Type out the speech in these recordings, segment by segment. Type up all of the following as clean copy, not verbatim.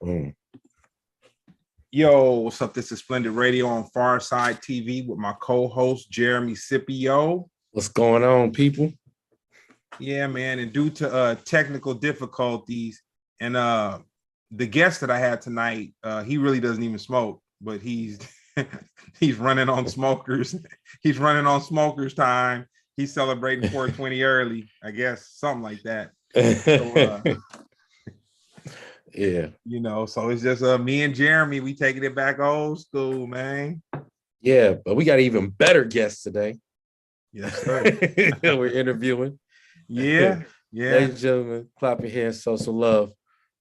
Mm. Yo, what's up? This is Splendid Radio on Farside TV with my co-host Jeremy Scipio. What's going on, people? Yeah, man. And due to technical difficulties, and the guest that I had tonight, he really doesn't even smoke, but he's he's running on smokers. He's running on smokers time. He's celebrating 420 early, I guess, something like that. So, yeah, so it's just me and Jeremy. We taking it back old school, man. Yeah, but we got even better guests today. Yes, sir. We're interviewing. Yeah. Ladies and gentlemen, clap your hands, show some love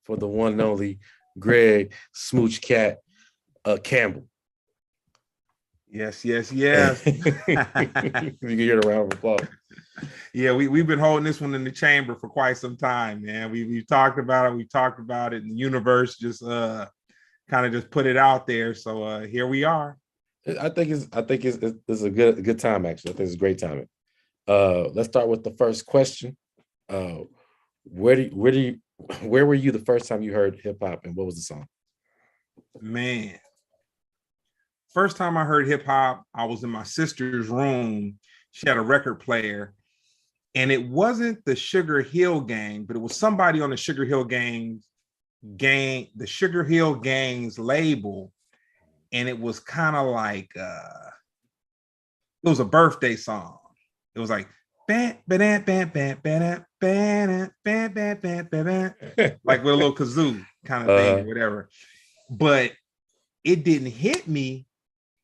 for the one and only Greg Smooch Cat Campbell. Yes. You can hear a round of applause. Yeah, we've been holding this one in the chamber for quite some time, man. We've talked about it, and the universe just kind of just put it out there. So here we are. I think it's a good time, actually. I think it's a great timing. Let's start with the first question. Where were you the first time you heard hip hop, and what was the song? Man, first time I heard hip hop, I was in my sister's room. She had a record player, and it wasn't the Sugar Hill Gang, but it was somebody on the Sugar Hill the Sugar Hill Gang's label, and it was kind of like it was a birthday song. It was like like with a little kazoo kind of thing, or whatever. But it didn't hit me.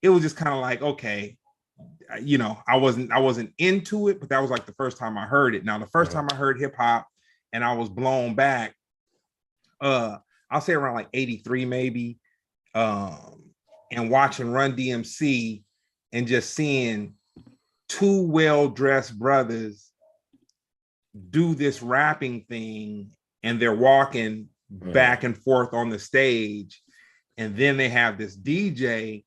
It was just kind of like, okay, I wasn't into it, but that was like the first time I heard it. Now, the first time I heard hip hop and I was blown back, I'll say around like 83 maybe, and watching Run DMC and just seeing two well-dressed brothers do this rapping thing, and they're walking back and forth on the stage, and then they have this DJ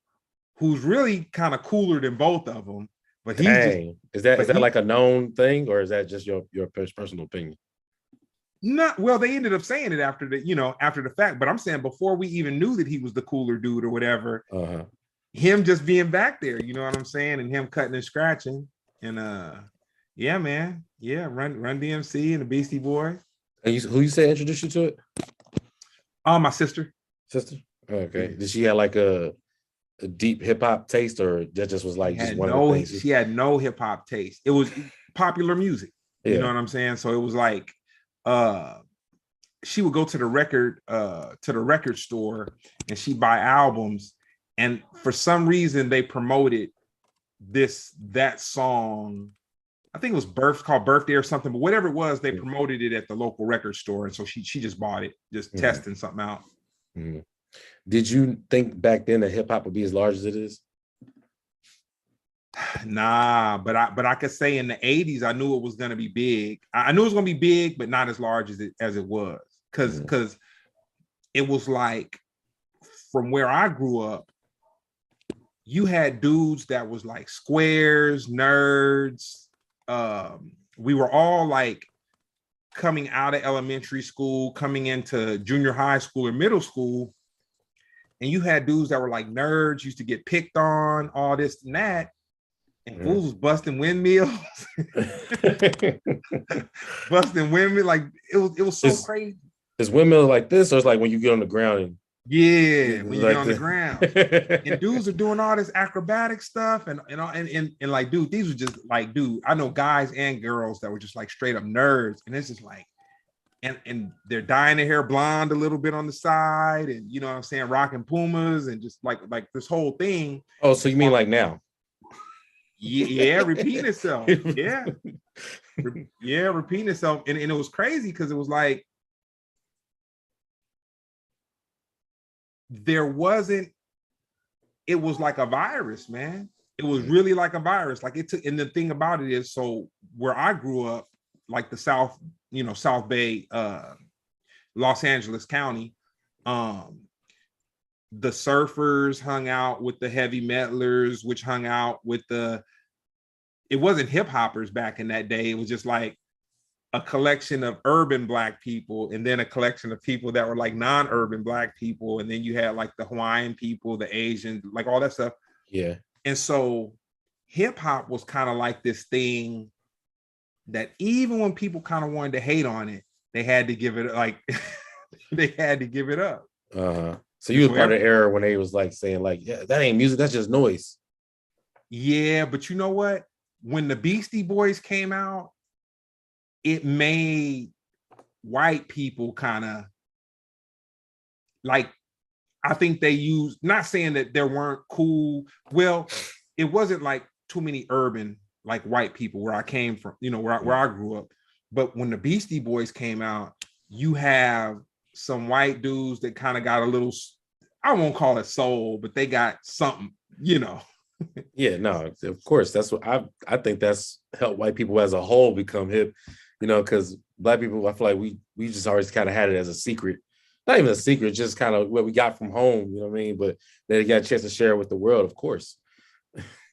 who's really kind of cooler than both of them. But is that like a known thing, or is that just your personal opinion? Not well, they ended up saying it after the fact, but I'm saying before we even knew that he was the cooler dude or whatever, him just being back there, you know what I'm saying, and him cutting and scratching, and yeah, man, yeah, Run DMC and the Beastie Boys. And who you say introduced you to it? My sister. Okay. Did she have like a deep hip hop taste, or that just was like just one of the things? She had no hip hop taste. It was popular music. Yeah. You know what I'm saying? So it was like she would go to the record store and she'd buy albums, and for some reason they promoted that song. I think it was called Birthday or something, but whatever it was, they promoted it at the local record store, and so she just bought it, just testing something out. Mm-hmm. Did you think back then that hip hop would be as large as it is? Nah, but I could say in the 80s I knew it was going to be big. I knew it was going to be big, but not as large as it was, because it was like, from where I grew up, you had dudes that was like squares, nerds. We were all like coming out of elementary school, coming into junior high school or middle school, and you had dudes that were like nerds, used to get picked on, all this and that, and fools was busting windmills. Busting windmills, like it was so crazy. Is windmill like this, or it's like when you get on the ground and when you get on the ground, and dudes are doing all this acrobatic stuff, and like, dude, these were just like, dude, I know guys and girls that were just like straight up nerds, and it's just like, and they're dyeing their hair blonde a little bit on the side, and you know what I'm saying, rocking Pumas, and just like this whole thing. Oh, so you mean like now? Yeah, repeating itself. Yeah, repeating itself, and it was crazy because it was like, it was like a virus, man. It was really like a virus. Like it took, and the thing about it is, so where I grew up, like the South Bay, Los Angeles County, the surfers hung out with the heavy metalers, which hung out with it wasn't hip hoppers back in that day. It was just like a collection of urban Black people, and then a collection of people that were like non-urban Black people, and then you had like the Hawaiian people, the Asian, like all that stuff. Yeah. And so hip hop was kind of like this thing that even when people kind of wanted to hate on it, they had to give it like they had to give it up. So you was part of the era when they was like saying like, yeah, that ain't music, that's just noise. Yeah, but you know what? When the Beastie Boys came out, it made white people kind of like, I think they used, not saying that there weren't cool, well, it wasn't like too many urban like white people where I came from, you know, where I grew up. But when the Beastie Boys came out, you have some white dudes that kind of got a little, I won't call it soul, but they got something, you know. Yeah, no, of course. That's what I think that's helped white people as a whole become hip, you know, because Black people, I feel like we just always kind of had it as a secret. Not even a secret, just kind of what we got from home, you know what I mean? But they got a chance to share it with the world, of course.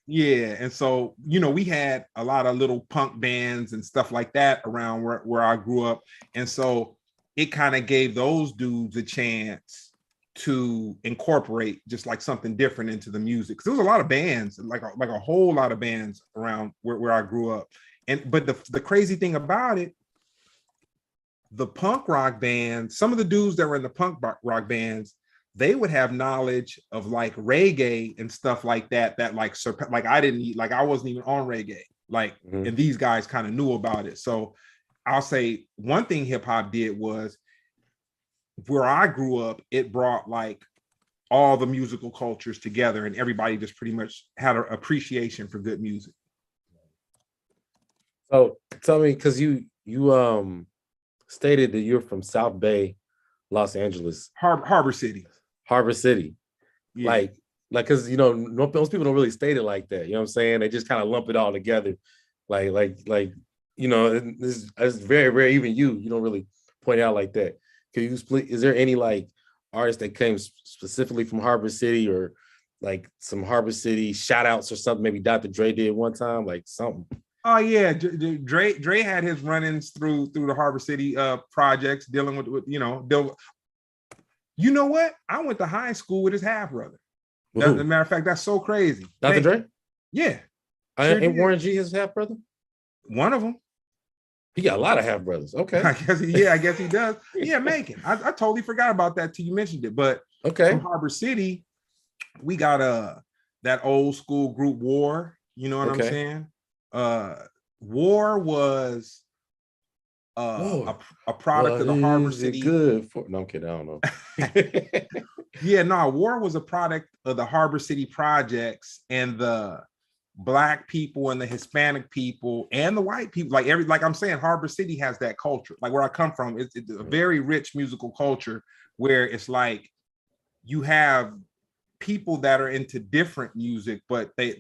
Yeah, and so, you know, we had a lot of little punk bands and stuff like that around where I grew up. And so it kind of gave those dudes a chance to incorporate just like something different into the music. There was a lot of bands, like a whole lot of bands around where I grew up. And but the crazy thing about it, the punk rock bands, some of the dudes that were in the punk rock bands, they would have knowledge of like reggae and stuff like that like I didn't, like I wasn't even on reggae, like, and these guys kind of knew about it. So I'll say one thing hip hop did was, where I grew up, it brought like all the musical cultures together, and everybody just pretty much had an appreciation for good music. So tell me, because you stated that you're from South Bay, Los Angeles, Harbor City. Harbor City. Yeah. Like because you know most people don't really state it like that. You know what I'm saying? They just kind of lump it all together. Like you know, it's very rare. Even you don't really point out like that. Can you split? Is there any like artists that came specifically from Harbor City, or like some Harbor City shout outs or something? Maybe Dr. Dre did one time, like something. Oh yeah, Dre had his run-ins through the Harbor City projects, dealing with you know, you know what? I went to high school with his half brother. As a matter of fact, that's so crazy. Dr. Dre? Yeah. Ain't Warren G his half brother? One of them. He got a lot of half brothers. Okay. I guess he does. Yeah, Macon. I totally forgot about that till you mentioned it. But okay, from Harbor City, we got that old school group War. You know what I'm saying? War was a product of the Harbor City. Good for, no, I'm kidding. I don't know. Yeah, no, War was a product of the Harbor City projects, and the Black people and the Hispanic people and the white people, like I'm saying, Harbor City has that culture. Like where I come from, it's a very rich musical culture where it's like you have people that are into different music, but they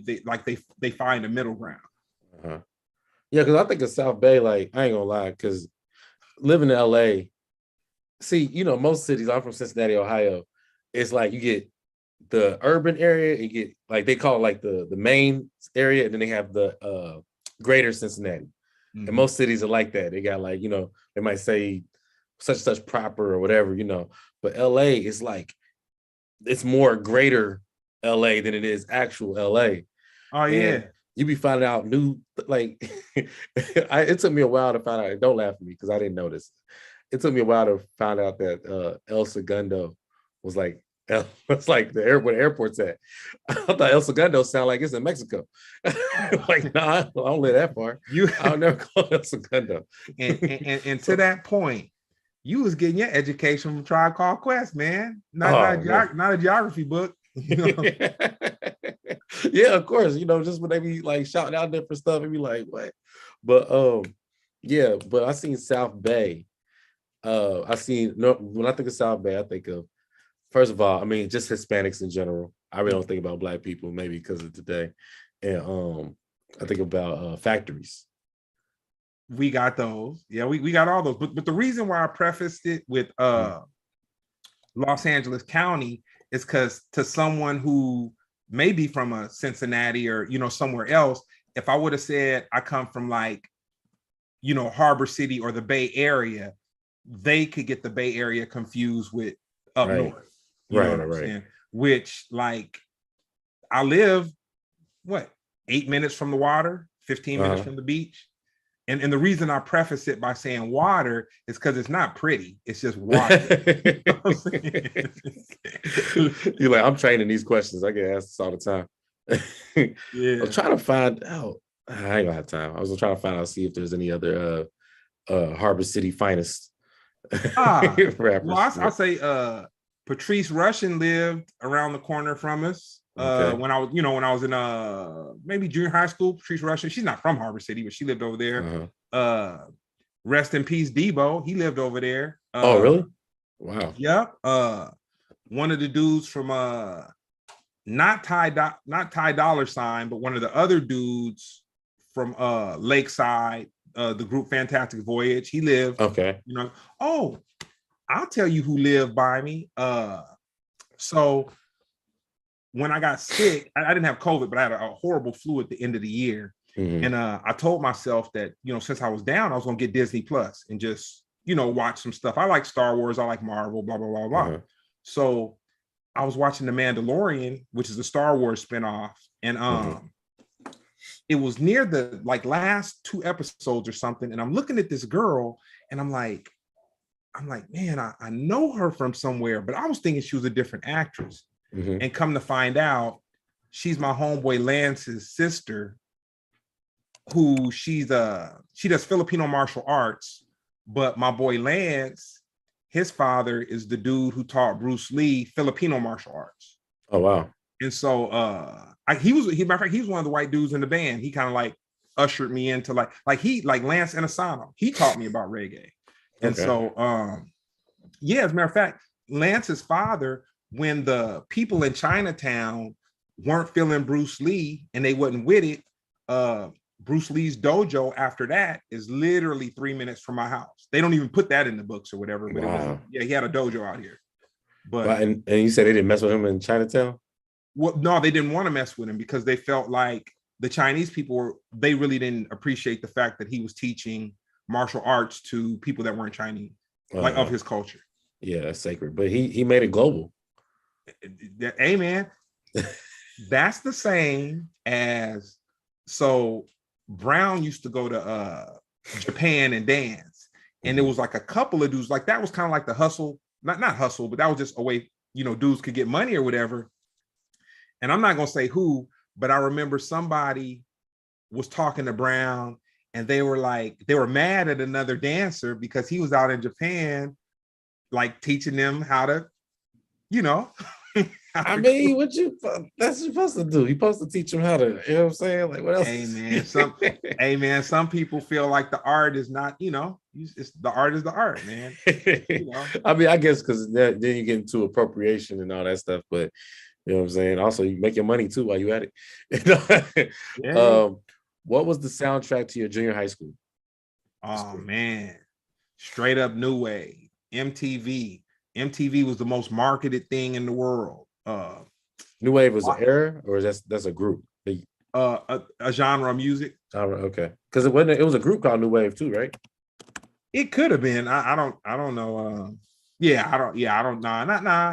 find a middle ground. Yeah, because I think of South Bay, like I ain't gonna lie, because living in LA, see, you know, most cities, I'm from Cincinnati, Ohio, it's like you get the urban area, you get like they call it like the main area, and then they have the greater Cincinnati. And most cities are like that. They got like, you know, they might say such and such proper or whatever, you know, but LA is like it's more greater LA than it is actual LA. Oh yeah. And you be finding out new, like it took me a while to find out. Don't laugh at me because I didn't notice. It took me a while to find out that El Segundo was like, it's like where the airport's at. I thought El Segundo sound like it's in Mexico. Like, nah, I don't live that far. I'll never call El Segundo. And to that point, you was getting your education from Tribe Called Quest, man. Not a geography book. You know? Yeah, of course. You know, just when they be like shouting out different stuff, and be like, what? But yeah, but I seen South Bay. When I think of South Bay, I think of, first of all, I mean, just Hispanics in general. I really don't think about Black people, maybe because of today. And I think about factories. We got those. Yeah, we got all those. But the reason why I prefaced it with Los Angeles County is because to someone who may be from a Cincinnati or, you know, somewhere else, if I would have said I come from like, Harbor City or the Bay Area, they could get the Bay Area confused with up north. You know what I'm saying? Which, like, I live 8 minutes from the water, 15 minutes from the beach. And the reason I preface it by saying water is because it's not pretty. It's just water. You're like, I'm training these questions. I get asked this all the time. Yeah. I'm trying to find out. I ain't gonna have time. I was trying to find out, see if there's any other Harbor City finest rappers. Well, I'll say Patrice Rushen lived around the corner from us. When I was in maybe junior high school. Patrice Rushen, she's not from Harbor City, but she lived over there. Rest in peace, Debo. He lived over there. Oh, really? Wow. Yep. One of the dudes from not Ty Dolla $ign, but one of the other dudes from Lakeside, the group Fantastic Voyage. He lived. Okay. Oh, I'll tell you who lived by me. So when I got sick, I didn't have COVID, but I had a horrible flu at the end of the year. And I told myself that, since I was down, I was going to get Disney Plus and just, watch some stuff. I like Star Wars. I like Marvel, blah, blah, blah, blah. So I was watching The Mandalorian, which is a Star Wars spinoff. And it was near the last 2 episodes or something. And I'm looking at this girl and I'm like, man, I know her from somewhere, but I was thinking she was a different actress. And come to find out, she's my homeboy Lance's sister, who she does Filipino martial arts, but my boy Lance, his father is the dude who taught Bruce Lee Filipino martial arts. Oh, wow. And so he was one of the white dudes in the band. He kind of ushered me into like Lance Inasano. He taught me about reggae. And so as a matter of fact, Lance's father, when the people in Chinatown weren't feeling Bruce Lee and they wasn't with it, Bruce Lee's dojo after that is literally 3 minutes from my house. They don't even put that in the books or whatever. But he had a dojo out here. But and you said they didn't mess with him in Chinatown? Well, no, they didn't want to mess with him because they felt like the Chinese people they really didn't appreciate the fact that he was teaching martial arts to people that weren't Chinese, of his culture. Yeah, that's sacred. But he made it global. Hey, man, that's the same as Brown used to go to Japan and dance, and there was a couple of dudes that was kind of like the hustle, not hustle, but that was just a way dudes could get money or whatever. And I'm not gonna say who, but I remember somebody was talking to Brown, and they were mad at another dancer because he was out in Japan, teaching them how to, I mean, that's what you're supposed to do. You're supposed to teach them how to, you know what I'm saying? What else? Hey man, some people feel like the art is not, it's the art is the art, man. I mean, I guess because then you get into appropriation and all that stuff, but you know what I'm saying? Also, you make your money too while you at it. What was the soundtrack to your junior high school? Oh man, straight up new wave, MTV. MTV was the most marketed thing in the world. New wave was an era, or that's a group? A genre of music. Okay, because it was a group called New Wave too, right? It could have been. I don't know. I don't know.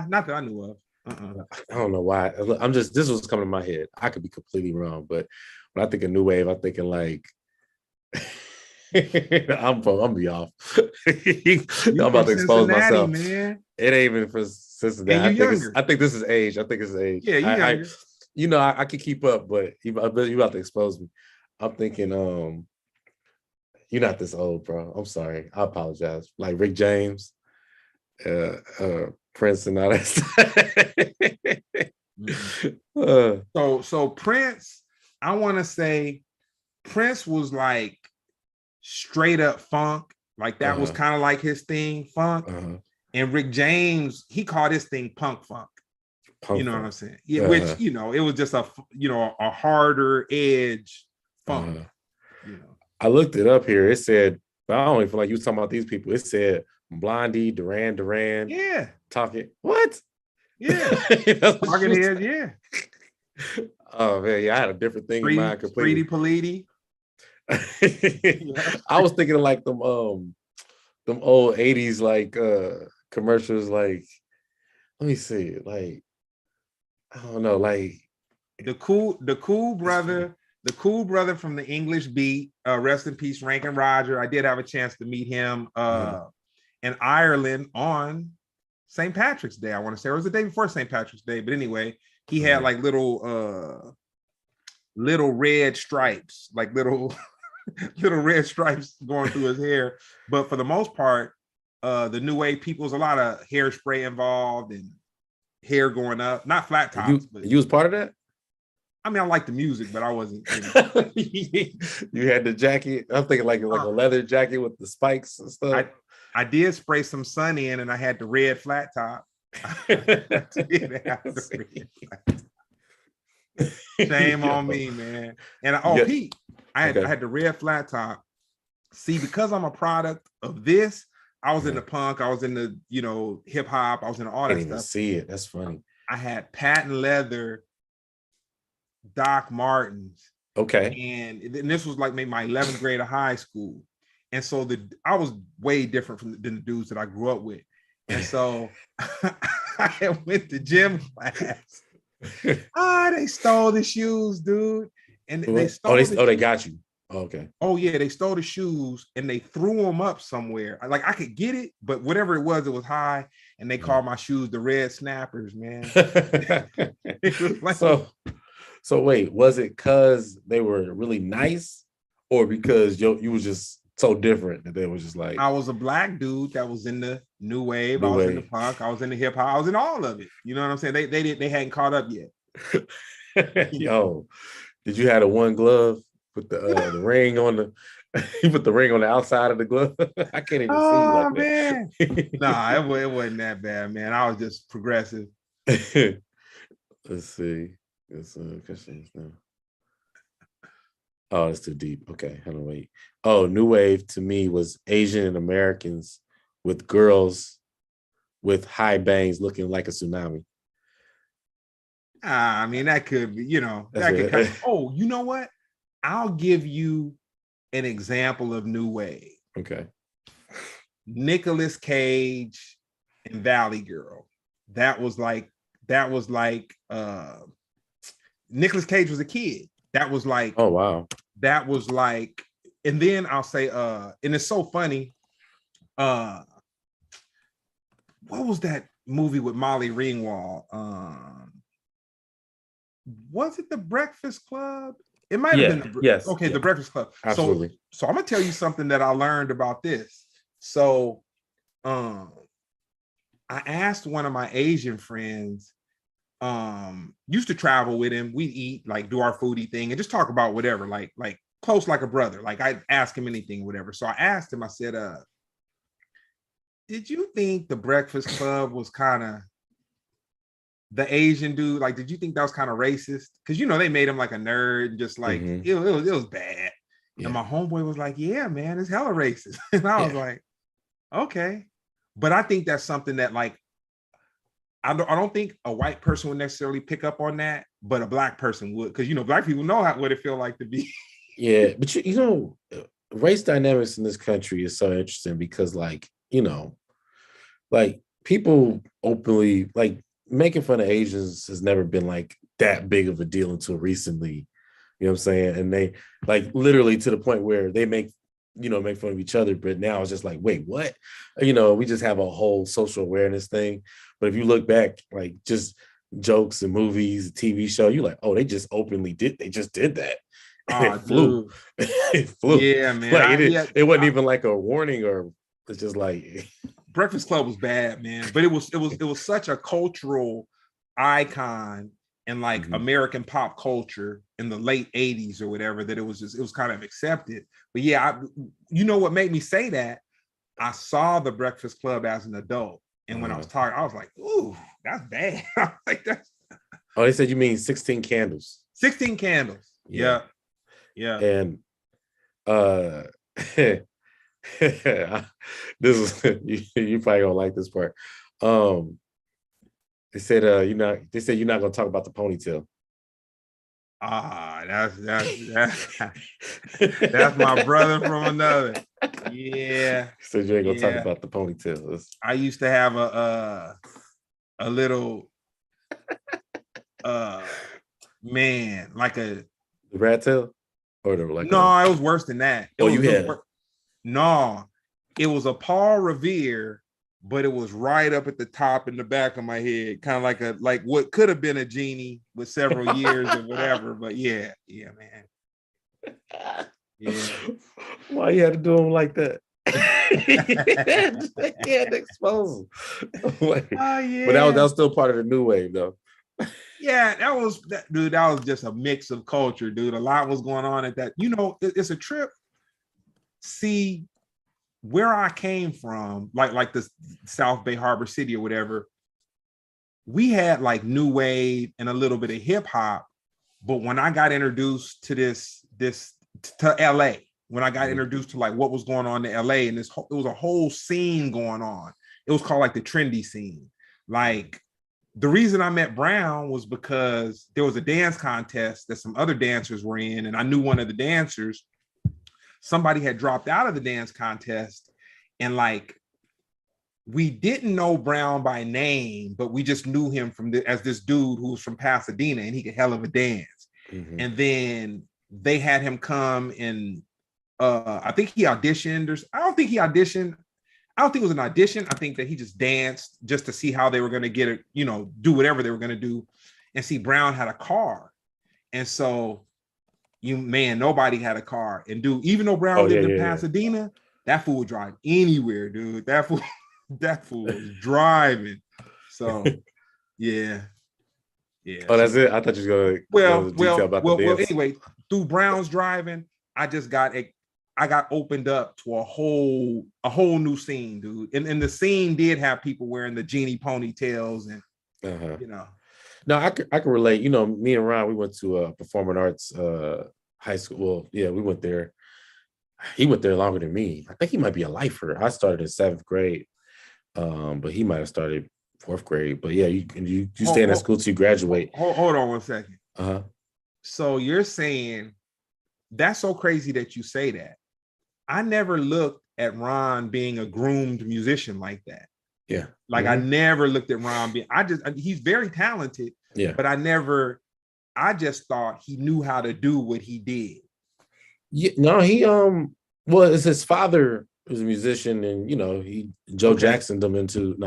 Not that I knew of. I don't know why. This was coming to my head. I could be completely wrong, but when I think of New Wave, I'm thinking I'm be off. I'm about to expose myself. Man. It ain't even for Cincinnati. I think this is age. Yeah, I can keep up, but you about to expose me. I'm thinking, you're not this old, bro. I'm sorry. I apologize. Like Rick James, Prince, and all that stuff. So Prince, I want to say Prince was straight up funk. That was kind of his thing, funk. And Rick James, he called his thing punk funk. What I'm saying? Yeah, which it was just a harder edge funk. I looked it up here. It said, but I don't even feel like you was talking about these people. It said Blondie, Duran. Yeah. Talking what? Yeah. Talking heads, yeah. Oh man, yeah, I had a different thing in mind completely. Politi. Yeah. I was thinking of like them old 80s like commercials, like let me see, like I don't know, like The cool brother from the English Beat, rest in peace, Rankin Roger. I did have a chance to meet him in Ireland on St. Patrick's Day. I want to say it was the day before St. Patrick's Day, but anyway, he had like little red stripes, like little little red stripes going through his hair. But for the most part, the new wave people, was a lot of hairspray involved and hair going up, not flat tops, but you was part of that. I mean, I like the music, but I wasn't. You had the jacket. I'm thinking like a leather jacket with the spikes and stuff. I did spray some sun in, and I had the red flat top. Shame on me, man. And Pete, I had the red flat top. See, because I'm a product of this, I was in the punk, I was in the hip hop, I was in all that stuff. See it. That's funny. I had patent leather Doc Martens. Okay. And this was like maybe my 11th grade of high school. And so I was way different than the dudes that I grew up with. And so I went to gym class. They stole the shoes, dude. And they stole they got you. Okay. Oh yeah, they stole the shoes and they threw them up somewhere. Like I could get it, but whatever it was high. And they called my shoes the red snappers, man. Like, so wait, was it because they were really nice, or because you was just so different that they was just like, I was a black dude that was in the new wave, I was in the punk, I was in the hip hop, I was in all of it. You know what I'm saying? They hadn't caught up yet. Yo, did you have the one glove with the ring on the you put the ring on the outside of the glove? I can't even see like man. That. Nah, it wasn't that bad, man. I was just progressive. Let's see. It's questions now. Oh, it's too deep. Okay, hold on, wait. Oh, new wave to me was Asian and Americans with girls with high bangs looking like a tsunami. I mean, that could be, that could oh, you know what? I'll give you an example of new wave. Okay. Nicolas Cage and Valley Girl. That was like Nicolas Cage was a kid. That was like, oh wow. That was like, and then I'll say, and it's so funny. What was that movie with Molly Ringwald? Was it The Breakfast Club? It might have been. The Breakfast Club. Absolutely. So I'm gonna tell you something that I learned about this. So, I asked one of my Asian friends. Used to travel with him. We'd eat, like do our foodie thing and just talk about whatever, like close like a brother. Like I'd ask him anything, whatever. So I asked him, I said, did you think The Breakfast Club was kind of the Asian dude? Like, did you think that was kind of racist? Because they made him like a nerd and just like it was bad. Yeah. And my homeboy was like, yeah, man, it's hella racist. And I was like, okay. But I think that's something that like I don't think a white person would necessarily pick up on that, but a black person would, because black people know what it feel like to be. Yeah, but race dynamics in this country is so interesting because, like, like people openly like making fun of Asians has never been like that big of a deal until recently. You know what I'm saying? And they like literally to the point where they make fun of each other, but now it's just like, wait, what? We just have a whole social awareness thing. But if you look back, like just jokes and movies, TV show, you're like, oh, they just did that. And it flew. It flew. Yeah, man. Like it wasn't even like a warning, or it's just like Breakfast Club was bad, man. But it was such a cultural icon in like American pop culture in the late 80s or whatever, that it was kind of accepted. But yeah, what made me say that? I saw The Breakfast Club as an adult. And when I was talking, I was like, ooh, that's bad. Like that's. Oh, they said you mean 16 Candles. 16 Candles. Yeah. Yeah. And this is you probably don't like this part. They said you're not gonna talk about the ponytail. That's my brother from another. Yeah, So you ain't gonna talk yeah. about the ponytails. I used to have a little uh man, like a The rat tail, or the like a. no, it was worse than that. Oh, you had. No, it was a Paul Revere, but it was right up at the top in the back of my head, kind of like what could have been a genie with several years or whatever. But yeah, man. Yeah. Why you had to do them like that? They can't expose them. Like, Oh but yeah. that was still part of the new wave, though. Yeah, dude, that was just a mix of culture, dude. A lot was going on at that. It's a trip. See, where I came from, like the South Bay Harbor City or whatever, we had like new wave and a little bit of hip hop. But when I got introduced to this to LA, when I got introduced to like what was going on in LA, and it was a whole scene going on. It was called like the trendy scene. Like the reason I met Brown was because there was a dance contest that some other dancers were in, and I knew one of the dancers. Somebody had dropped out of the dance contest, and like we didn't know Brown by name, but we just knew him as this dude who was from Pasadena, and he could hell of a dance. Mm-hmm. And then they had him come and I think he auditioned, or I don't think he auditioned. I don't think it was an audition. I think that he just danced just to see how they were going to get it, do whatever they were going to do. And see, Brown had a car. And so nobody had a car. And dude, even though Brown lived in Pasadena, that fool would drive anywhere, dude. That fool was driving. So yeah. Yeah. Oh, that's it. I thought you were going to detail about the dance. Anyway, through Brown's driving, I got opened up to a whole new scene, dude. And the scene did have people wearing the genie ponytails and No, I can relate. Me and Ron, we went to performing arts high school. Well, yeah, we went there. He went there longer than me. I think he might be a lifer. I started in 7th grade, but he might have started 4th grade. But yeah, you stay in that school till you graduate. Hold on 1 second. Uh-huh. So you're saying that's so crazy that you say that. I never looked at Ron being a groomed musician like that. Yeah. Like I never looked at Ron being, he's very talented. Yeah. But I just thought he knew how to do what he did. Yeah, no, he well, it's his father was a musician, and Joe Jacksoned him into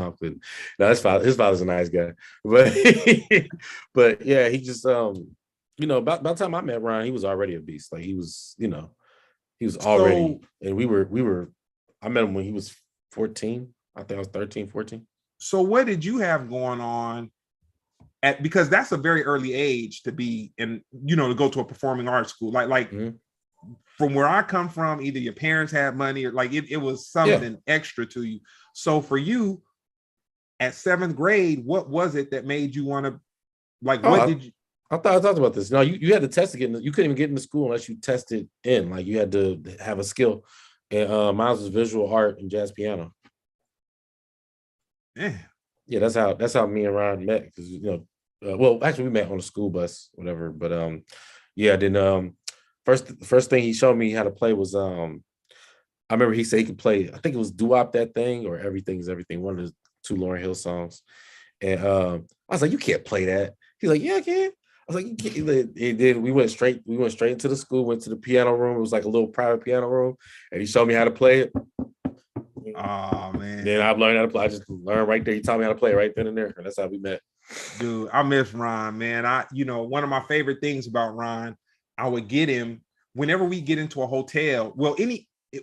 his father's a nice guy, but yeah, he just about the time I met Ryan, he was already a beast. Like he was already, and I met him when he was 14. I think I was 13, 14. So what did you have going on because that's a very early age to be in, to go to a performing arts school. Like from where I come from, either your parents had money or like it was something extra to you. So for you at 7th grade, what was it that made you want to did you? I thought I talked about this. No, you had to test to get in. You couldn't even get into school unless you tested in. Like you had to have a skill. And mine was visual art and jazz piano. Yeah, that's how me and Ryan met. Because well, actually we met on a school bus, whatever. But then first thing he showed me how to play was I remember he said he could play. I think it was Doo-Wop That Thing or Everything Is Everything, one of the 2 Lauryn Hill songs. And I was like, you can't play that. He's like, yeah, I can. I was like, you can't. And then we went straight into the school, went to the piano room. It was like a little private piano room, and he showed me how to play it. Oh man! Then I learned how to play. I just learned right there. He taught me how to play right then and there, and that's how we met. Dude, I miss Ron, man. One of my favorite things about Ron, I would get him whenever we get into a hotel. Well,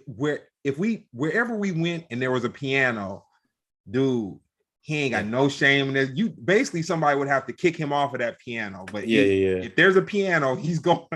wherever we went and there was a piano, dude, he ain't got no shame in this. You basically somebody would have to kick him off of that piano. But if there's a piano, he's going.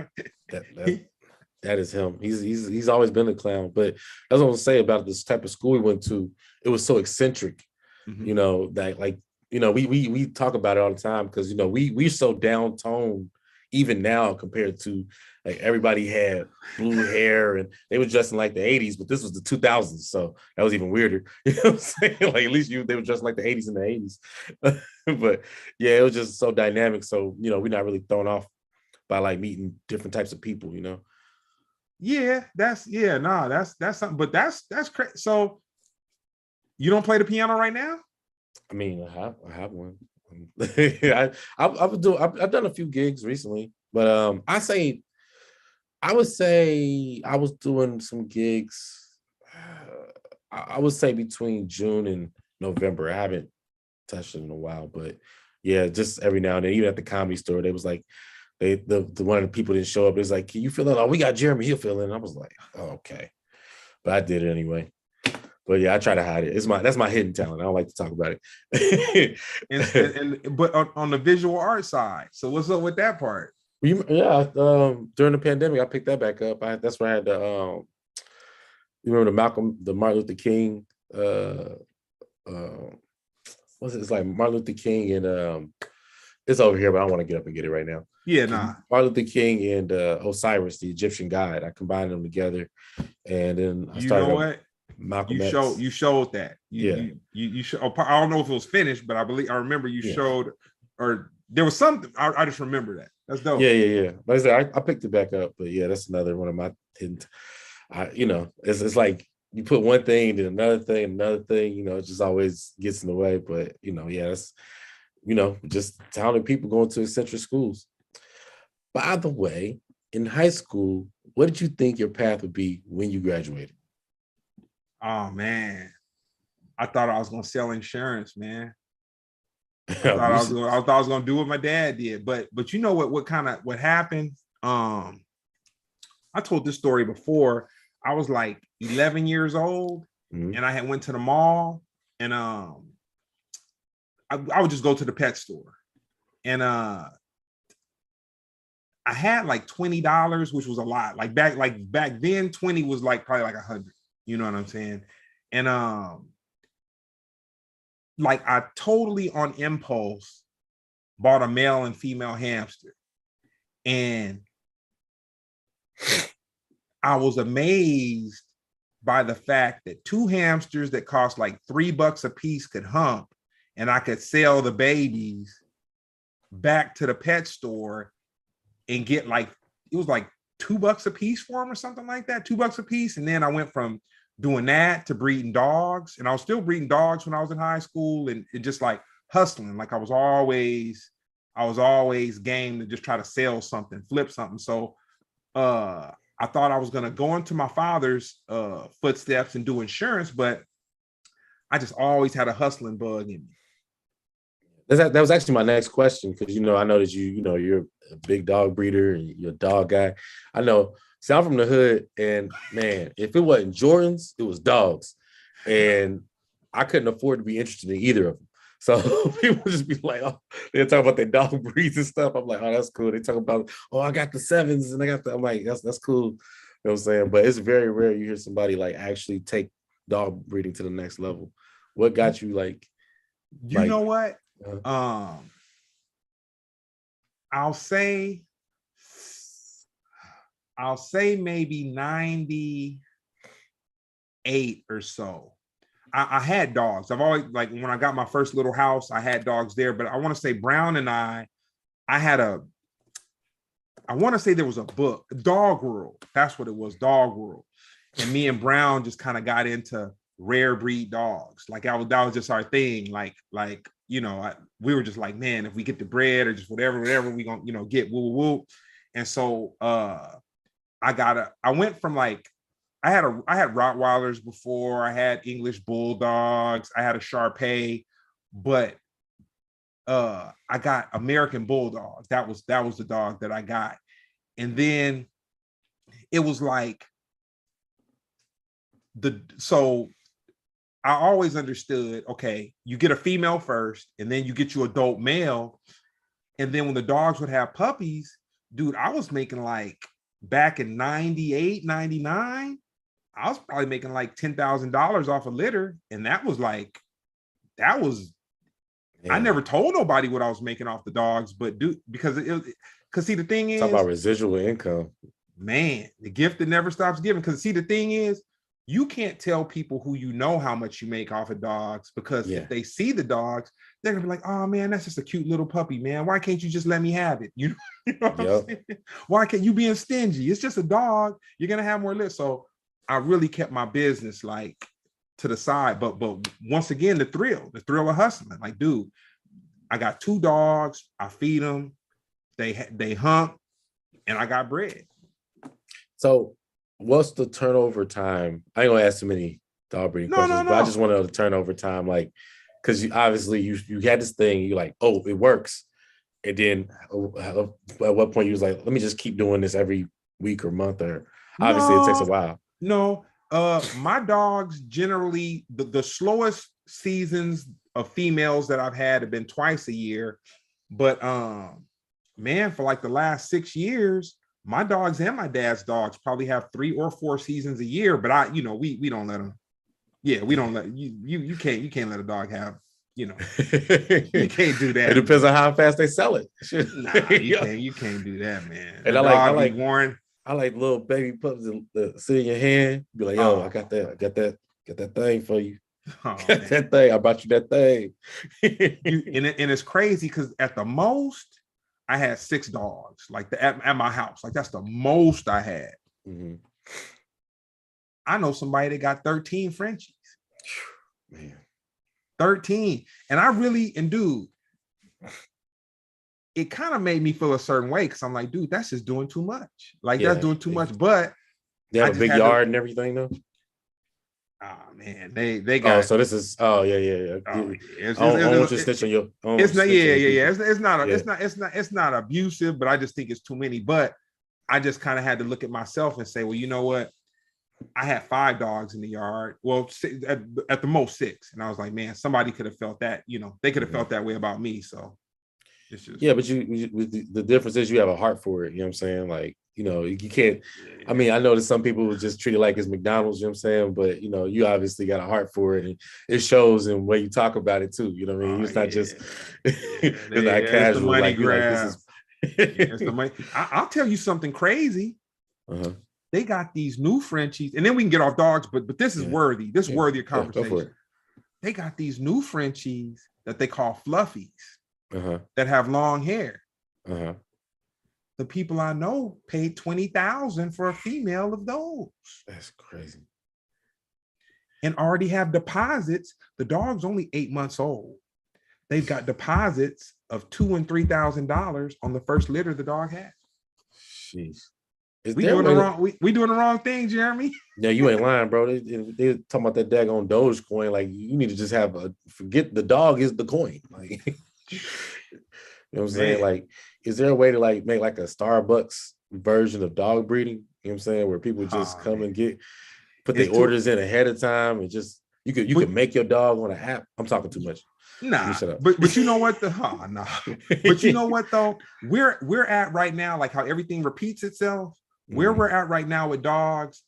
That is him. He's always been a clown. But that's what I was saying about this type of school we went to. It was so eccentric, that like we talk about it all the time because we're so downtoned even now compared to like everybody had blue hair and they were dressing like the 80s, but this was the 2000s, so that was even weirder. You know what I'm saying? Like at least they were dressing like the 80s and the 80s. But yeah, it was just so dynamic. So we're not really thrown off by like meeting different types of people, Yeah, that's something, but that's crazy. So you don't play the piano right now? I mean, I have one. I've done a few gigs recently, but I would say I was doing some gigs. I would say between June and November. I haven't touched it in a while, but yeah, just every now and then. Even at the Comedy Store, they was like, the one of the people didn't show up. It was like, can you fill in? Oh, we got Jeremy. He'll fill in. I was like, oh, okay, but I did it anyway. But yeah, I try to hide it. That's my hidden talent. I don't like to talk about it. But on the visual art side, so what's up with that part? Yeah, during the pandemic, I picked that back up. That's where I had you remember the Martin Luther King, uh, what's it? It's like Martin Luther King and it's over here, but I don't want to get up and get it right now. Yeah, nah. Martin Luther King and Osiris, the Egyptian god. I combined them together, and then I started. You know what? Malcolm X. You showed that. You show. I don't know if it was finished, but I remember you showed, or there was something. I just remember that. That's dope. Yeah. Like I said, I picked it back up, but yeah, that's another one of my hidden. It's like you put one thing, then another thing, it just always gets in the way. But yeah, that's just talented people going to eccentric schools. By the way, in high school, what did you think your path would be when you graduated? Oh man, I thought I was gonna sell insurance, man. I thought I was gonna do what my dad did, but you know what happened? I told this story before. I was like 11 years old, and I had went to the mall, and I would just go to the pet store, and I had like $20, which was a lot. Like back then, 20 was like probably like 100. You know what I'm saying? And like I totally on impulse bought a male and female hamster. And I was amazed by the fact that two hamsters that cost like $3 a piece could hump, and I could sell the babies back to the pet store and get like, it was like $2 a piece for them or something like that, $2 a piece. And then I went from doing that to breeding dogs, and I was still breeding dogs when I was in high school, and it just like hustling. Like I was always game to just try to sell something, flip something. So I thought I was going to go into my father's footsteps and do insurance, but I just always had a hustling bug in me. That was actually my next question, because I know that you're a big dog breeder and you're a dog guy. I know. See, I'm from the hood, and man, if it wasn't Jordans, it was dogs, and I couldn't afford to be interested in either of them. So people just be like, oh, they're talking about their dog breeds and stuff. I'm like, oh, that's cool. They talk about, oh, I got the sevens and I got the. I'm like, that's cool. You know what I'm saying? But it's very rare you hear somebody like actually take dog breeding to the next level. What got you like? You know what? I'll say maybe 98 or so. I had dogs. I've always, like, when I got my first little house, I had dogs there. But I want to say Brown and I want to say there was a book, Dog World. That's what it was, Dog World. And me and Brown just kind of got into rare breed dogs. Like that was just our thing. We were just like, man, if we get the bread or just whatever we gonna get, woo. And so I went from like, I had Rottweilers before, I had English Bulldogs, I had a Shar-Pei, but I got American Bulldogs. That was the dog that I got. And then it was like so I always understood, okay, you get a female first, and then you get your adult male. And then when the dogs would have puppies, dude, I was making like, back in 98, 99, I was probably making like $10,000 off a litter. And I never told nobody what I was making off the dogs, but because see, the thing is, talk about residual income, man, the gift that never stops giving. Because see, the thing is, you can't tell people who you know how much you make off of dogs, because Yeah. if they see the dogs, they're gonna be like, oh man, that's just a cute little puppy, man. Why can't you just let me have it? You know what I'm Yep. saying? Why can't you being stingy? It's just a dog. You're gonna have more lips. So I really kept my business like to the side. But once again, the thrill of hustling. Like, dude, I got 2 dogs. I feed them. They hump, and I got bread. So what's the turnover time? I ain't gonna ask too many dog breeding No, no, questions, but I just no. want to know the turnover time, like, because you obviously you had this thing, you're like, oh, it works. And then at what point you was like, let me just keep doing this every week or month, or obviously it takes a No, while. no. My dogs generally, the slowest seasons of females that I've had have been twice a year. But man, for like the last 6 years, my dogs and my dad's dogs probably have 3 or 4 seasons a year. But we don't let them. Yeah, we don't let you can't let a dog have, you know, you can't do It that, depends man. on how fast they sell it. Nah, you can't do that, man. And The I dog be like worn. I like little baby pups that sit in your hand. Be like, yo, I Oh, got that, got that thing for you. oh Got man. that thing. I brought you that thing. And it's crazy because at the most I had 6 dogs, like at my house. Like that's the most I had. Mhm. I know somebody that got 13 Frenchies. Man. 13. And I really, and dude, it kind of made me feel a certain way because I'm like, dude, that's just doing too much. Like that's Yeah. doing too much. But They I have a just big had to, yard and everything though. oh man, they Oh, got, so this is yeah. oh yeah, I don't want you to snitch on your I don't want it's you to not, snitch on your yeah. people. Yeah. It's not abusive, but I just think it's too many. But I just kind of had to look at myself and say, well, you know what? I had 5 dogs in the yard. Well, at the most 6. And I was like, man, somebody could have felt that, they could have Mhm. felt that way about me. So it's just, Yeah, but the difference is you have a heart for it. You know what I'm saying? Like, you can't. I yeah. mean, I know that some people would just treat it like it's McDonald's. You know what I'm saying? But you obviously got a heart for it, and it shows in the way you talk about it too. You know what I mean? Oh It's not just yeah. it's Yeah. not It's the casual. money Like you like this grab. is. Yeah, it's the money. I'll tell you something crazy. Uh-huh. They got these new Frenchies, and then we can get off dogs, but this is Yeah. worthy. This is Yeah. worthy of Yeah. Go for conversation. it. They got these new Frenchies that they call fluffies Uh-huh. that have long hair. Uh-huh. The people I know paid 20,000 for a female of those That's crazy. and already have deposits. The dog's only 8 months old. They've got deposits of $2,000 and $3,000 on the first litter the dog had. Jeez. Is We there a doing the way to? wrong. We doing the wrong thing, Jeremy. No, you ain't lying, bro. They talking about that daggone Dogecoin. Like, you need to just forget the dog is the coin. Like, you know what I'm saying? Man, Like, is there a way to like make like a Starbucks version of dog breeding? You know what I'm saying? Where people just oh come man, and put it's their too. orders in ahead of time, and just you But can make your dog on an app. I'm talking too much. Let me nah, shut up. but you know what the nah. But you know what though? We're at right now, like how everything repeats itself. Where Mhm. we're at right now with dogs